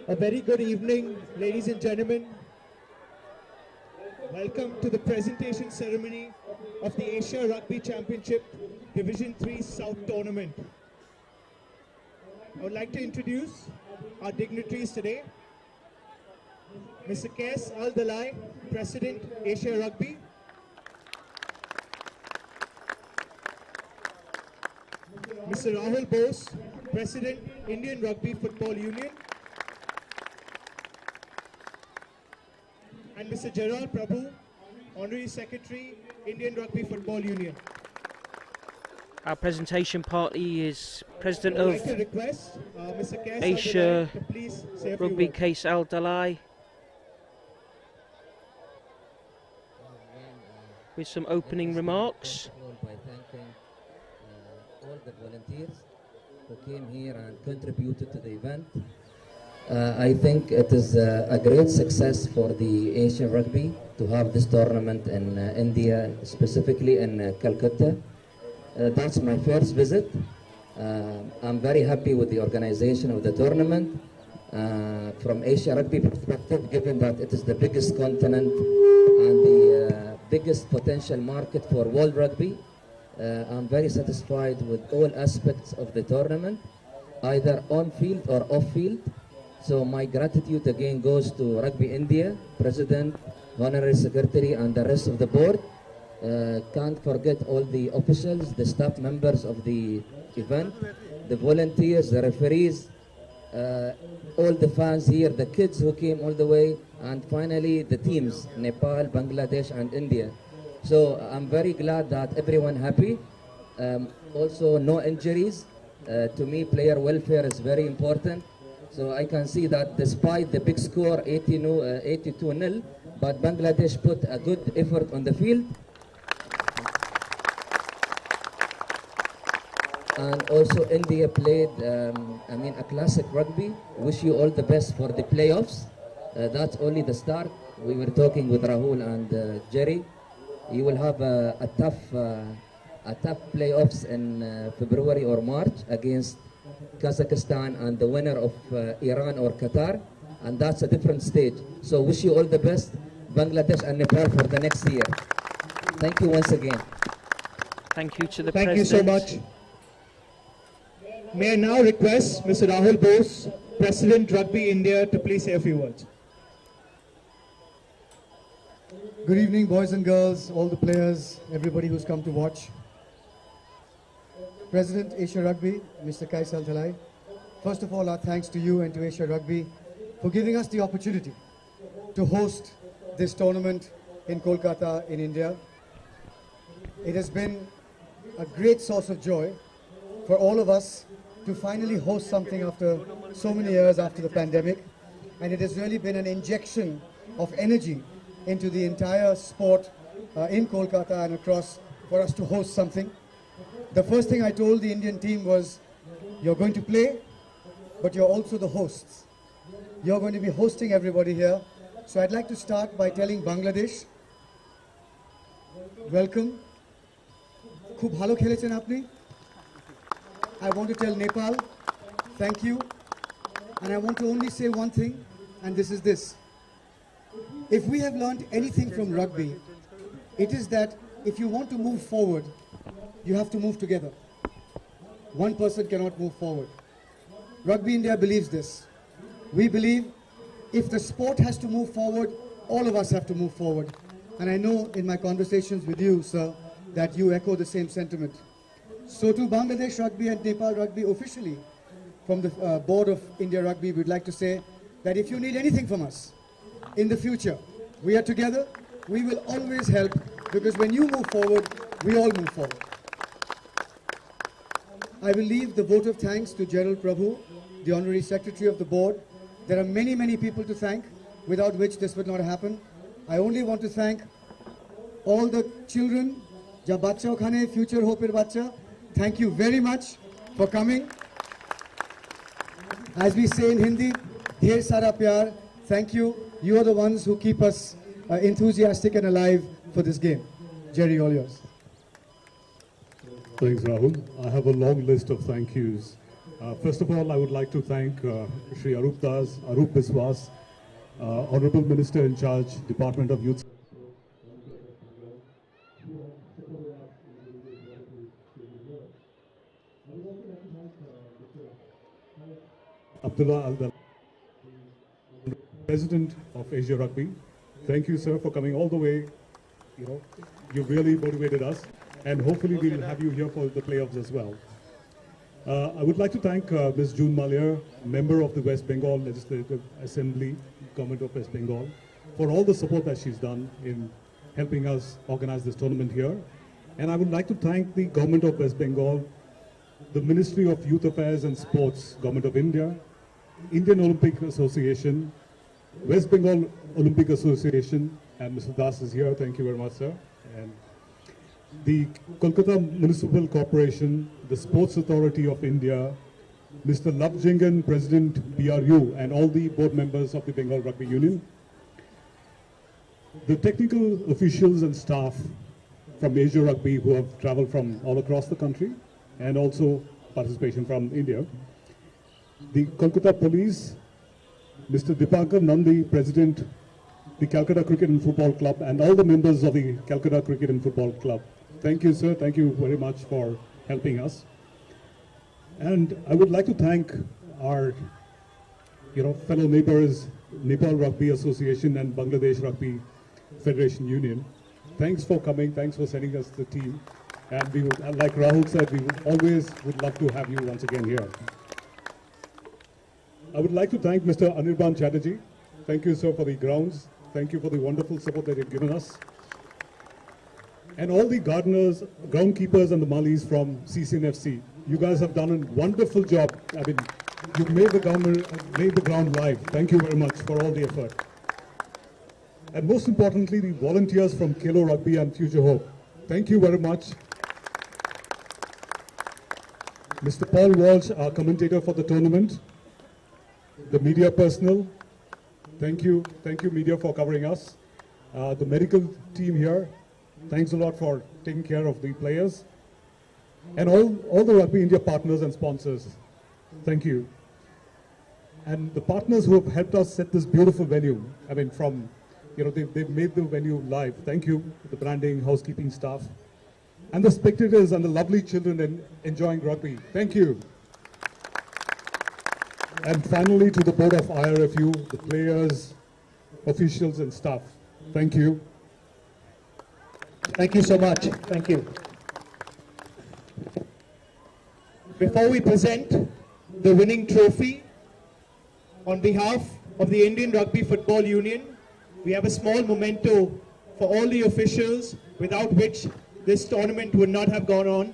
A very good evening, ladies and gentlemen. Welcome to the presentation ceremony of the Asia Rugby Championship Division 3 South Tournament. I would like to introduce our dignitaries today. Mr. Kais Al-Dalai, President, Asia Rugby. Mr. Rahul Bose, President, Indian Rugby Football Union. And Mr. Gerald Prabhu, Honorary Secretary, Indian Rugby Football Union. Our presentation party is President I would of like to request Mr. Kais Asia Al-Dalai to please say a few Rugby, words. Kais Al-Dalai, with some opening remarks. First of all, by thanking all the volunteers who came here and contributed to the event. I think it is a great success for the Asian Rugby to have this tournament in India, specifically in Calcutta. That's my first visit. I'm very happy with the organization of the tournament. From Asia Rugby perspective, given that it is the biggest continent and the biggest potential market for world rugby, I'm very satisfied with all aspects of the tournament, either on field or off field. So my gratitude again goes to Rugby India, President, Honorary Secretary and the rest of the board. Can't forget all the officials, the staff members of the event, the volunteers, the referees, all the fans here, the kids who came all the way, and finally the teams, Nepal, Bangladesh and India. So I'm very glad that everyone happy. Also no injuries. To me, player welfare is very important. So I can see that despite the big score, 82-0, but Bangladesh put a good effort on the field. And also India played, a classic rugby. Wish you all the best for the playoffs. That's only the start. We were talking with Rahul and Jerry. You will have a tough playoffs in February or March against Kazakhstan and the winner of Iran or Qatar, and that's a different stage. So wish you all the best, Bangladesh and Nepal, for the next year. Thank you once again. Thank you to the Thank you so President. much. May I now request Mr. Rahul Bose, President Rugby India, to please say a few words. Good evening, boys and girls, all the players, everybody who's come to watch. President Asia Rugby, Mr. Kais Al-Dalai. First of all, our thanks to you and to Asia Rugby for giving us the opportunity to host this tournament in Kolkata in India. It has been a great source of joy for all of us to finally host something after so many years after the pandemic, and it has really been an injection of energy into the entire sport in Kolkata and across for us to host something. The first thing I told the Indian team was, you're going to play, but you're also the hosts. You're going to be hosting everybody here. So I'd like to start by telling Bangladesh, welcome. Khub bhalo khelechen apni. I want to tell Nepal, thank you. And I want to only say one thing, and this is this. If we have learned anything from rugby, it is that if you want to move forward, you have to move together. One person cannot move forward. Rugby India believes this. We believe if the sport has to move forward, all of us have to move forward. And I know in my conversations with you, sir, that you echo the same sentiment. So to Bangladesh Rugby and Nepal Rugby officially, from the board of India Rugby, we'd like to say that if you need anything from us in the future, we are together, we will always help, because when you move forward, we all move forward. I will leave the vote of thanks to Gerald Prabhu, the Honorary Secretary of the Board. There are many, many people to thank, without which this would not happen. I only want to thank all the children, ja bacha okhane, future hope er bacha. Thank you very much for coming. As we say in Hindi, dher sara pyar. Thank you. You are the ones who keep us enthusiastic and alive for this game. Jerry, all yours. Thanks, Rahul. I have a long list of thank yous. First of all, I would like to thank Shri Arup Das, Arup Biswas, Honorable Minister in charge, Department of Youth. Abdullah Al-Dal, President of Asia Rugby. Thank you, sir, for coming all the way. You know, you really motivated us, and hopefully we'll have you here for the playoffs as well. I would like to thank Ms. June Maliar, member of the West Bengal Legislative Assembly, Government of West Bengal, for all the support that she's done in helping us organize this tournament here. And I would like to thank the Government of West Bengal, the Ministry of Youth Affairs and Sports, Government of India, Indian Olympic Association, West Bengal Olympic Association, and Mr. Das is here. Thank you very much, sir. And the Kolkata Municipal Corporation, the Sports Authority of India, Mr. Labjingan, President BRU, and all the board members of the Bengal Rugby Union, the technical officials and staff from Asia Rugby who have traveled from all across the country, and also participation from India, the Kolkata Police, Mr. Dipankar Nandi, President, the Calcutta Cricket and Football Club, and all the members of the Calcutta Cricket and Football Club. Thank you, sir. Thank you very much for helping us. And I would like to thank our, fellow neighbors, Nepal Rugby Association and Bangladesh Rugby Federation Union. Thanks for coming. Thanks for sending us the team. And we would, like Rahul said, we would love to have you once again here. I would like to thank Mr. Anirban Chatterjee. Thank you, sir, for the grounds. Thank you for the wonderful support that you've given us. And all the gardeners, groundkeepers, and the Malis from CCNFC. You guys have done a wonderful job. I mean, you've made the ground live. Thank you very much for all the effort. And most importantly, the volunteers from Kelo Rugby and Future Hope. Thank you very much. Mr. Paul Walsh, our commentator for the tournament. The media personnel, thank you media for covering us. The medical team here, thanks a lot for taking care of the players. And all the Rugby India partners and sponsors, thank you. And the partners who have helped us set this beautiful venue, I mean they've made the venue live. Thank you, the branding, housekeeping staff. And the spectators and the lovely children enjoying rugby, thank you. And finally, to the board of IRFU, the players, officials, and staff, thank you. Thank you so much. Thank you. Before we present the winning trophy, on behalf of the Indian Rugby Football Union, we have a small memento for all the officials without which this tournament would not have gone on.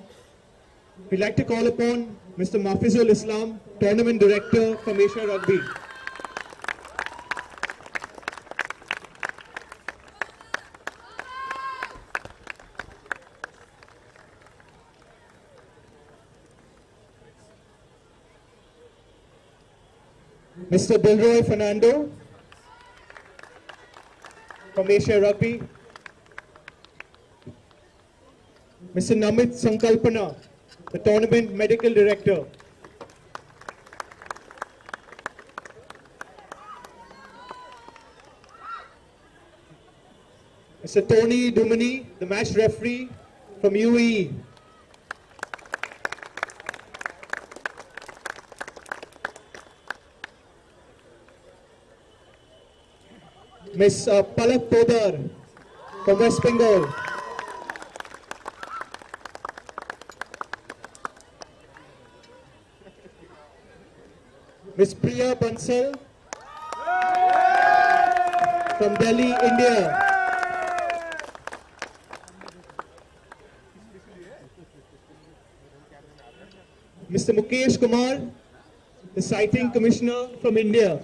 We'd like to call upon Mr. Mafizul Islam, Tournament Director from Asia Rugby. Mr. Dilroy Fernando from Asia Rugby. Mr. Namit Sankalpana, the Tournament Medical Director. Mr. Tony Dumini, the match referee from UAE. Ms. Palak Todar from West Bengal. Ms. Priya Bansal from Delhi, India. Mr. Mukesh Kumar, the Citing Commissioner from India.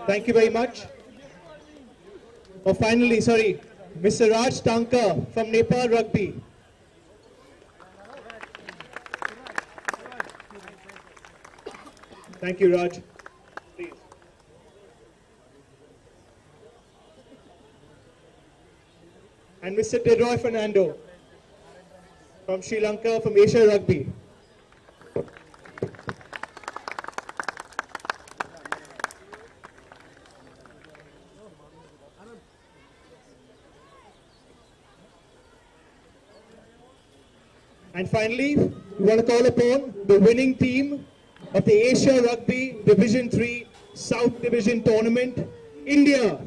Thank you very much. Finally, sorry, Mr. Raj Tanka from Nepal Rugby. Thank you, Raj. Please. And Mr. Dilroy Fernando from Sri Lanka from Asia Rugby. And finally, we want to call upon the winning team of the Asia Rugby Division 3 South Division Tournament, India.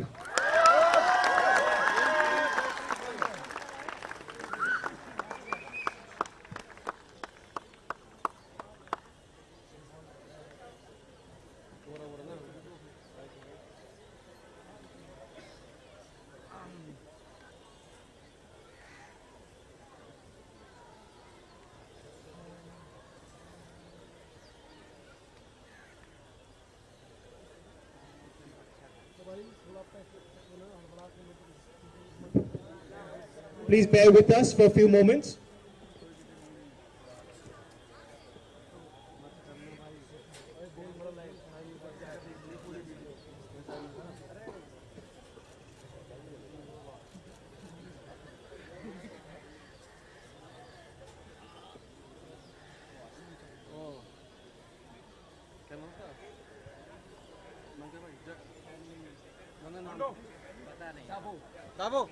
Please bear with us for a few moments. Bravo.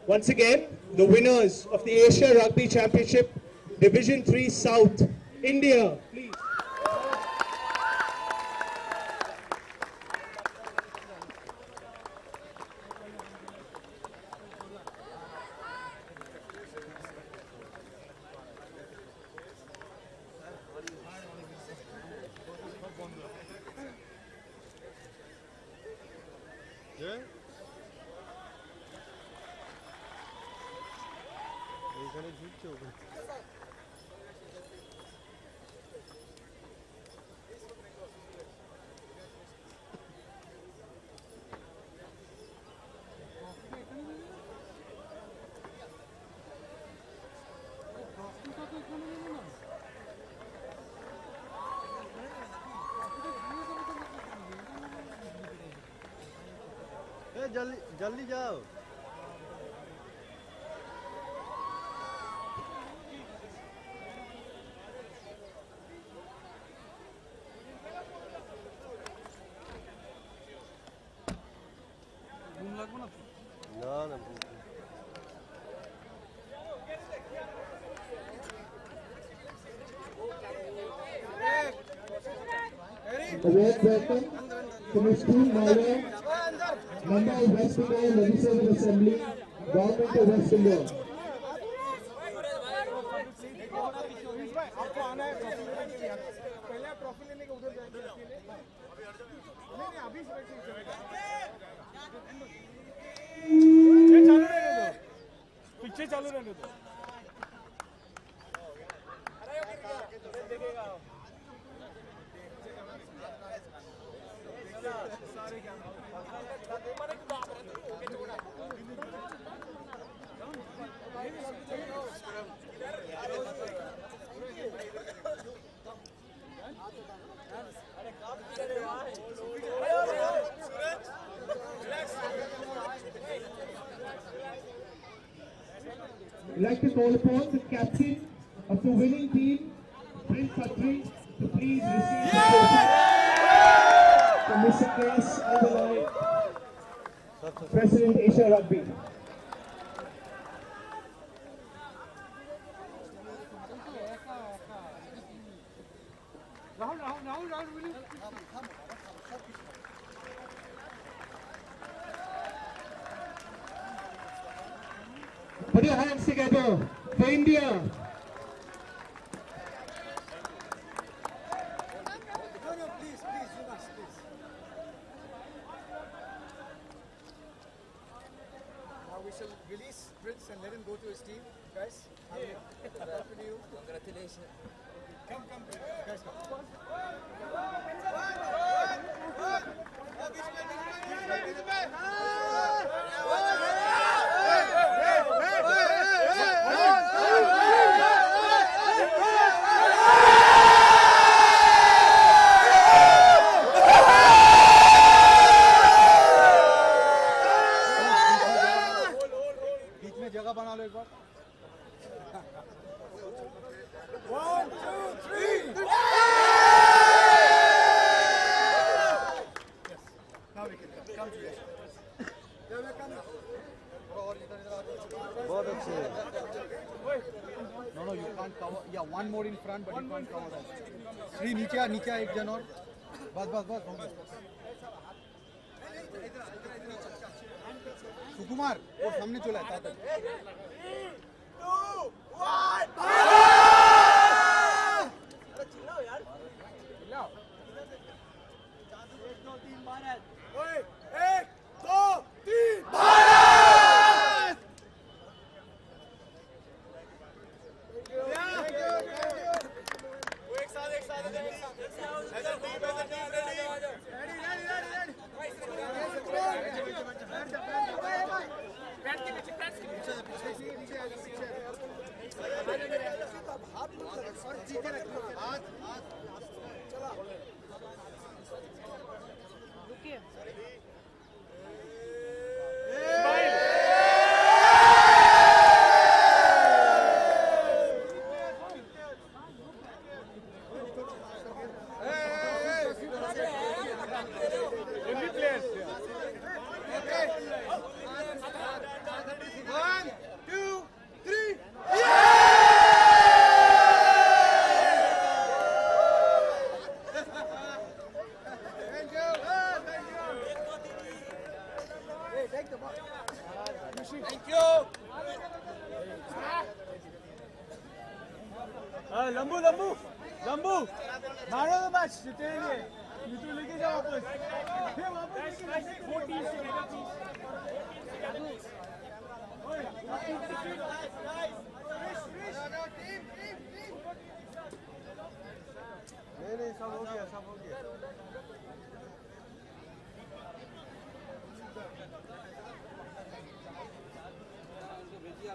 Once again, the winners of the Asia Rugby Championship Division 3 South, India. Please. जल्दी जल्दी जाओ घूम लगो ना ना welcome to Mr. Maya, Member of West Bengal Legislative Assembly, Government of West Bengal. आपको आना है ट्रॉफी लेने के लिए पहले आप ट्रॉफी लेने के उधर जाएंगे अकेले नहीं अभी से चालू रहने दो पीछे चालू रहने दो I'd like to call upon the captain of the winning team, Prince Khatri, to please receive the trophy from Mr. K.S. Aldalai, President Asia Rugby. Rahul, will you? Put your hands together for India. No, please, you must, please. Now we shall release Prince and let him go to his team. Guys, I will accompany you. Congratulations. Come, guys, come. बीच में जगह बना लो एक बार 1, 2, 3 Now we can come to it. बहुत अच्छे No, you can't cover. Yeah, one more in front, but you can't cover that. Three, नीचे एक जन और बस हो गया सुकुमार और सामने चला है Tatak 4 teams together, please.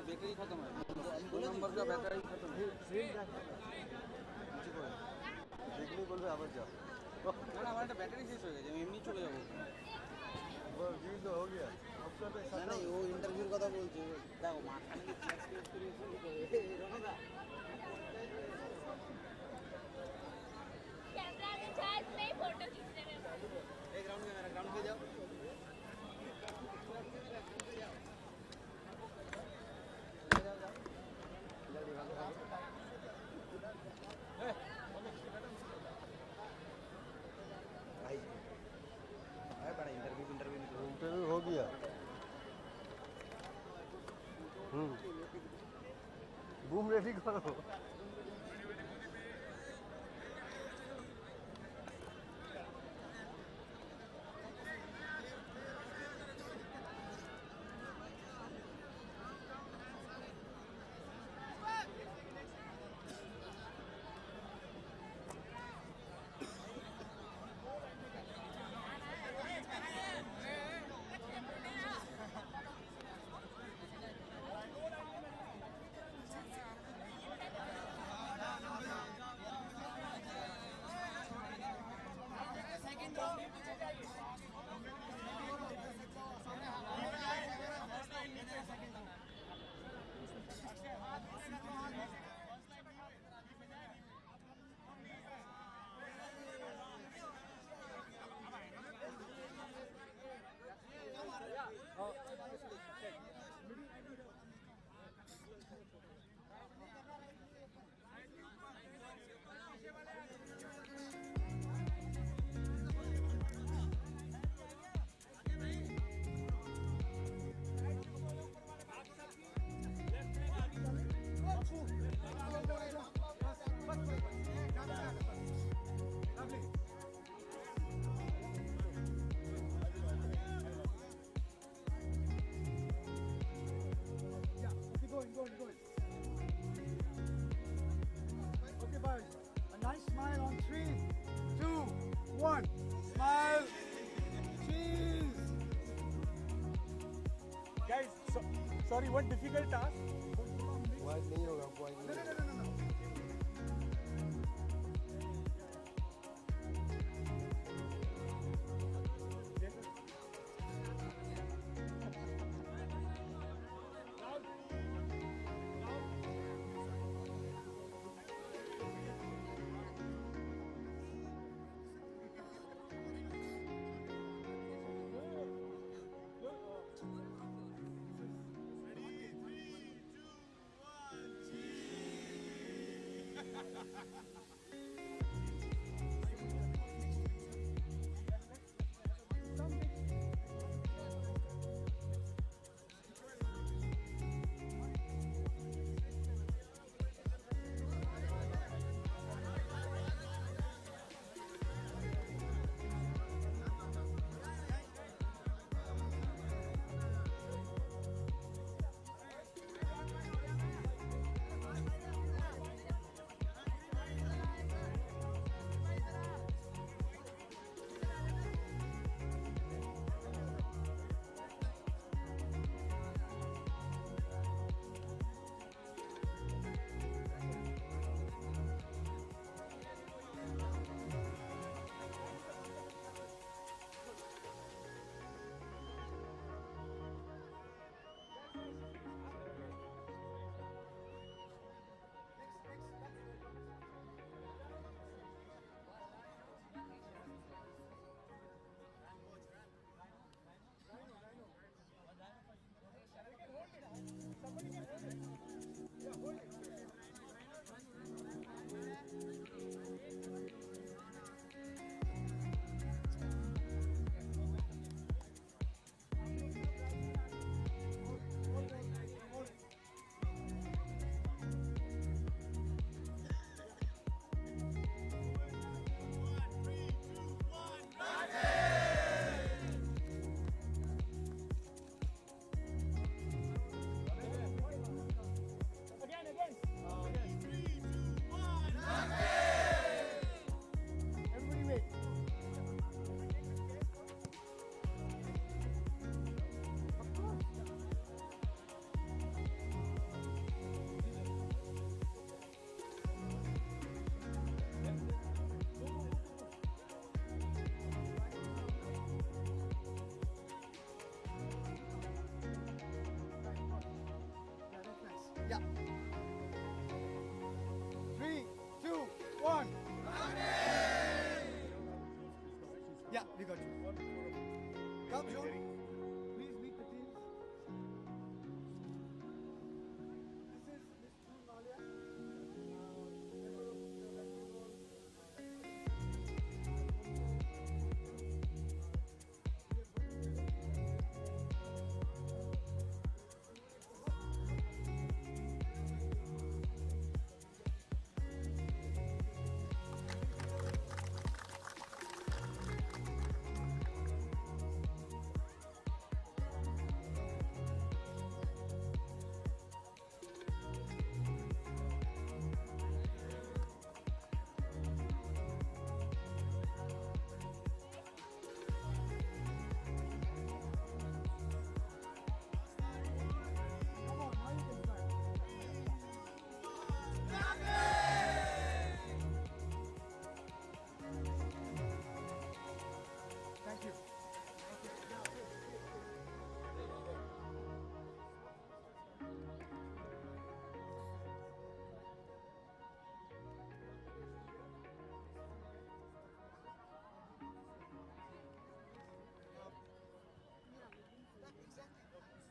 Battery खत्म है, 2 नंबर का बैटरी खत्म है। দেখলেই বলবে আবার যাও না না, আমার একটা ব্যাটারি শেষ হয়ে গেছে, আমি এমনি চলে যাবো। जी तो हो गया না না, ও ইন্টারভিউর কথা বলছে, দেখো মাঝখানে কি চেঞ্জ করেছে রনেদা। कैमरा में चार्ज नहीं, फोटो खींचने में। एक ग्राउंड में मेरा ग्राउंड पे जाओ। बड़ा इंटरव्यू हो गया बूम रेडी करो Okay, boys. A nice smile on 3, 2, 1. Smile. Cheese. Guys, sorry, what difficult task? Wide नहीं होगा वाइड नहीं होगा Yeah. 3, 2, 1. Yeah, we got you. Come, John. Please meet the teams. This is Miss June Malia. Thank you.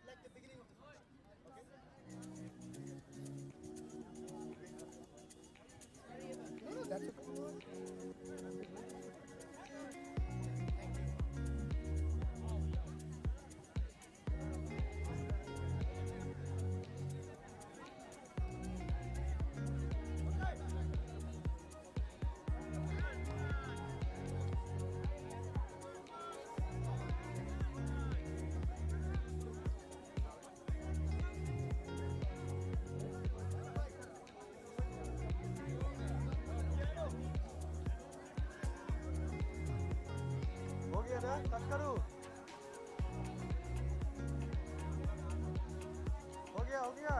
Like the beginning of the first. Okay? No, that's okay. हो गया ना cut करूं हो गया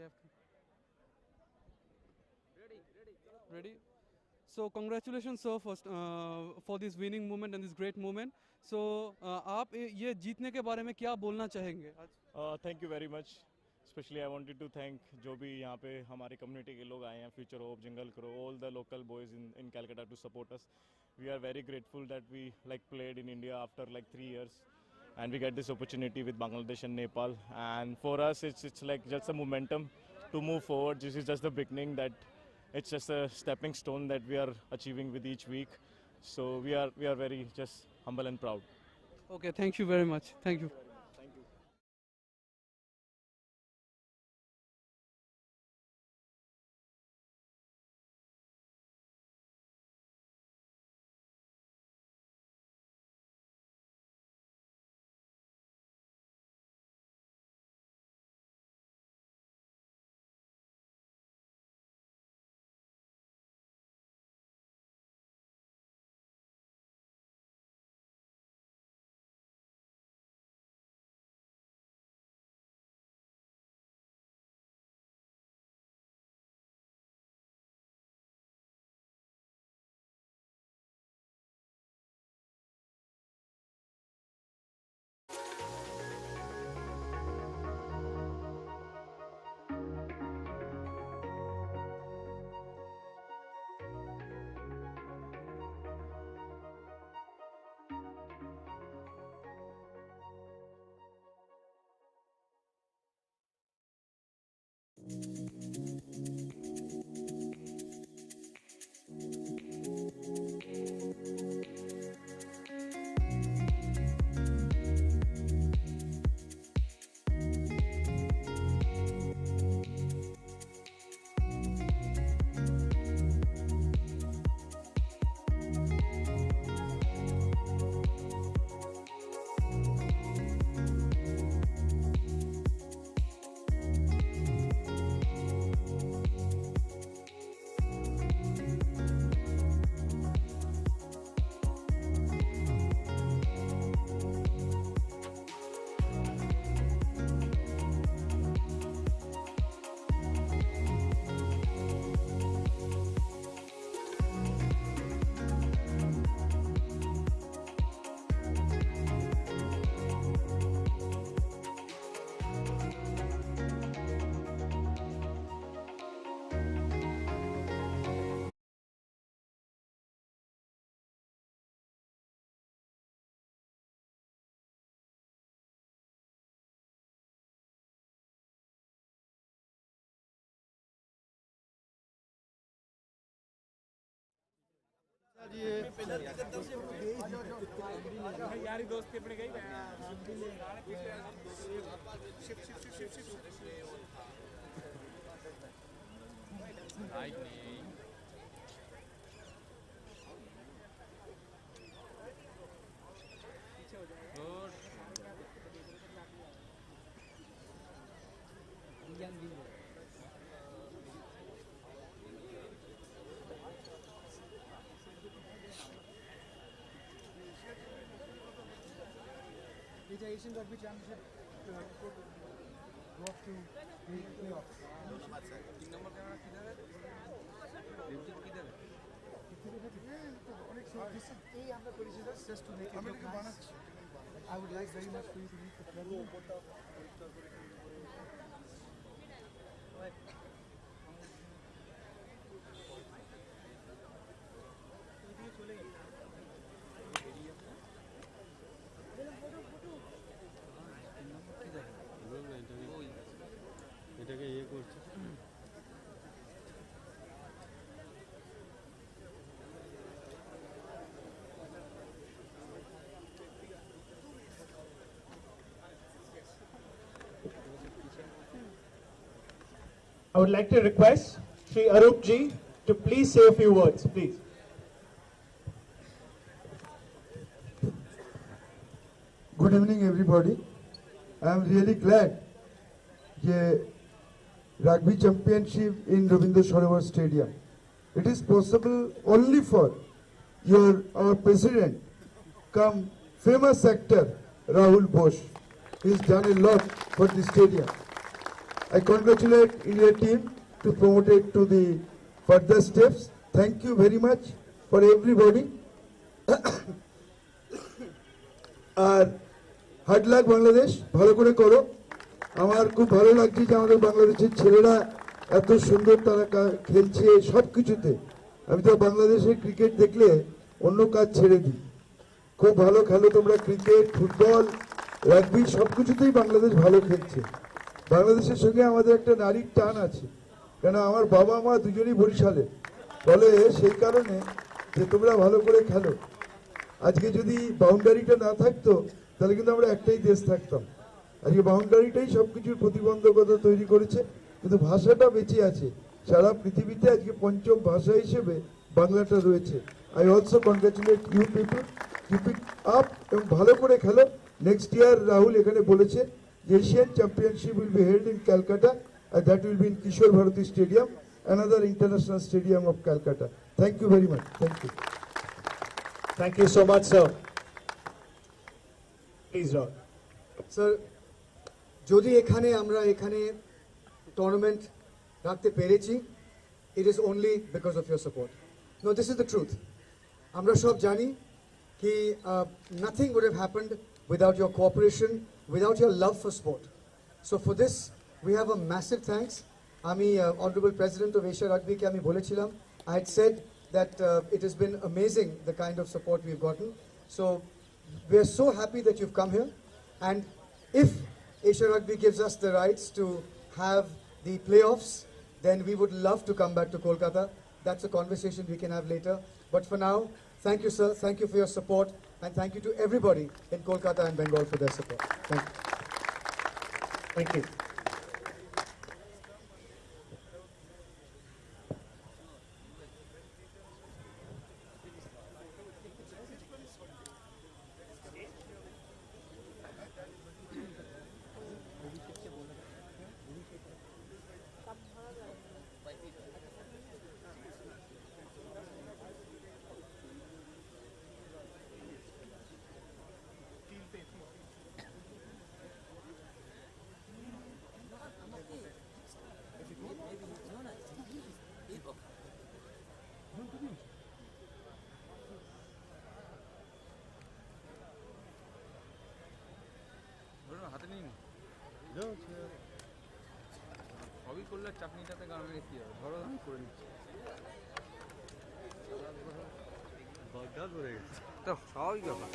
have to. Ready? So congratulations sir first for this winning moment and this great moment. So आप ये जीतने के बारे में क्या बोलना चाहेंगे आज? Thank you very much. Especially I wanted to thank जो भी यहाँ पे हमारे community के लोग आए हैं, Future Hope, Jungle Crow, all the local boys in Calcutta to support us. We are very grateful that we like played in India after like 3 years, and we get this opportunity with Bangladesh and Nepal. And for us, it's like just a momentum to move forward. This is just the beginning. That it's just a stepping stone that we are achieving with each week. So we are very just humble and proud. Okay, thank you very much. Thank you. Thank you. यारी दोस्ती अपने गई Asian Rugby Championship go up to the playoffs. Just to make it look nice. I would like very much for you to meet the president. I would like to request Sri Arup ji to please say a few words, please. Good evening, everybody. I am really glad the Rugby Championship in Rabindra Sarovar Stadium. It is possible only for our president, come famous actor Rahul Bosch. He has done a lot for the stadium. I congratulate India team to promote it to the further steps. Thank you very much for everybody. আর hard luck Bangladesh, ভালো করে করো। আমার খুব ভালো লাগছে যে আমাদের বাংলাদেশের ছেলেরা এত সুন্দর তারা খেলছে সব কিছুতে। আমি তো বাংলাদেশের ক্রিকেট দেখলে অন্য কাজ ছেড়ে দিই। খুব ভালো খেলো তোমরা, ক্রিকেট, ফুটবল, রাগবি সব কিছুতেই বাংলাদেশ ভালো খেলছে। বাংলাদেশের সঙ্গে আমাদের একটা নারীর টান আছে, কেন আমার বাবা মা দুজনই বরিশালে, ফলে সেই কারণে যে তোমরা ভালো করে খেলো। আজকে যদি বাউন্ডারিটা না থাকতো তাহলে কিন্তু আমরা একটাই দেশ থাকতাম। আজকে বাউন্ডারিটাই সব কিছুর প্রতিবন্ধকতা তৈরি করেছে, কিন্তু ভাষাটা বেঁচে আছে। সারা পৃথিবীতে আজকে পঞ্চম ভাষা হিসেবে বাংলাটা রয়েছে। I also congratulate you people, keep it up এবং ভালো করে খেলো। নেক্সট ইয়ার রাহুল এখানে বলেছে Asian championship will be held in Calcutta and that will be in Kishore Bharati Stadium, another international stadium of Calcutta. Thank you very much. Thank you. Thank you so much, sir. Please, Rahul. Sir, যদি আমরা এখানে tournament রাখতে পেরেছি, it is only because of your support. No, this is the truth. আমরা সব জানি কি nothing would have happened without your cooperation, without your love for sport. So for this, we have a massive thanks. আমি Honorable President of Asia Rugby কে আমি বলেছিলাম, I had said that it has been amazing the kind of support we've gotten. So we are so happy that you've come here, and if Asia Rugby gives us the rights to have the playoffs, then we would love to come back to Kolkata. That's a conversation we can have later. But for now, thank you, sir. Thank you for your support, and thank you to everybody in Kolkata and Bengal for their support. Thank you. Thank you. হাতে নিন সবই করলে চাটনিটাতে গার্মেন্টে কি হবে, ধরো আমি করে নিচ্ছি। বড্ডা ধরে গেছে তো স্বাভাবিক ব্যাপার।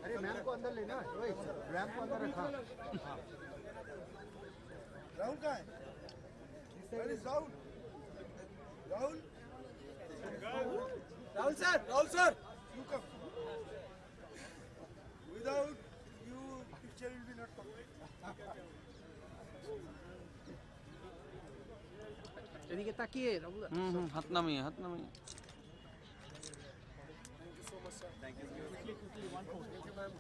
अरे मैम को अंदर लेना, रैम को अंदर रखा। राहुल कहाँ है? Where is Rahul? Rahul? Rahul sir, Rahul sir, you come. Without you, picture will be not complete. এদিকে তাকিয়ে রাহুল। হাত নামিয়ে হাত নামিয়ে। Thank you. Quickly, one more. Thank you, ma'am.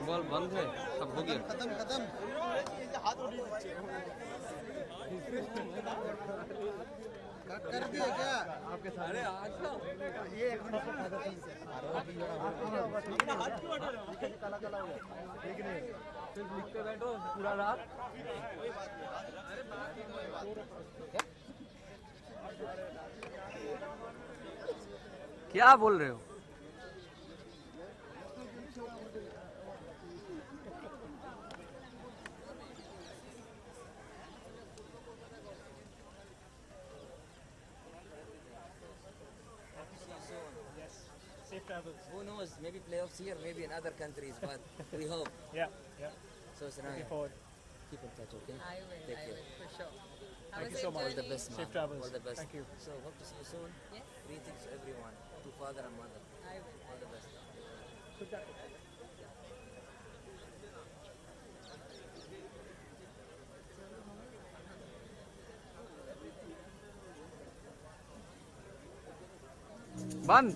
Ball बंद है, सब हो गया। खत्म खत्म। कट कर दिए क्या आपके साथ अरे आज ना ये एक मिनट हाथ क्यों हटा रहे हो काला काला हो गया ठीक नहीं सिर्फ लिखते बैठो पूरा रात क्या बोल रहे हो Safe travels. Who knows? Maybe playoffs here, maybe in other countries, but we hope. Yeah, yeah. So, Sanaya, Looking forward. keep in touch, okay? I will, Take I care. will, for sure. Thank you so much. All the best, Safe ma'am. travels. All the best. Thank you. So, hope to see you soon. Yes. Greetings to everyone, to father and mother. I will. All the best. बंद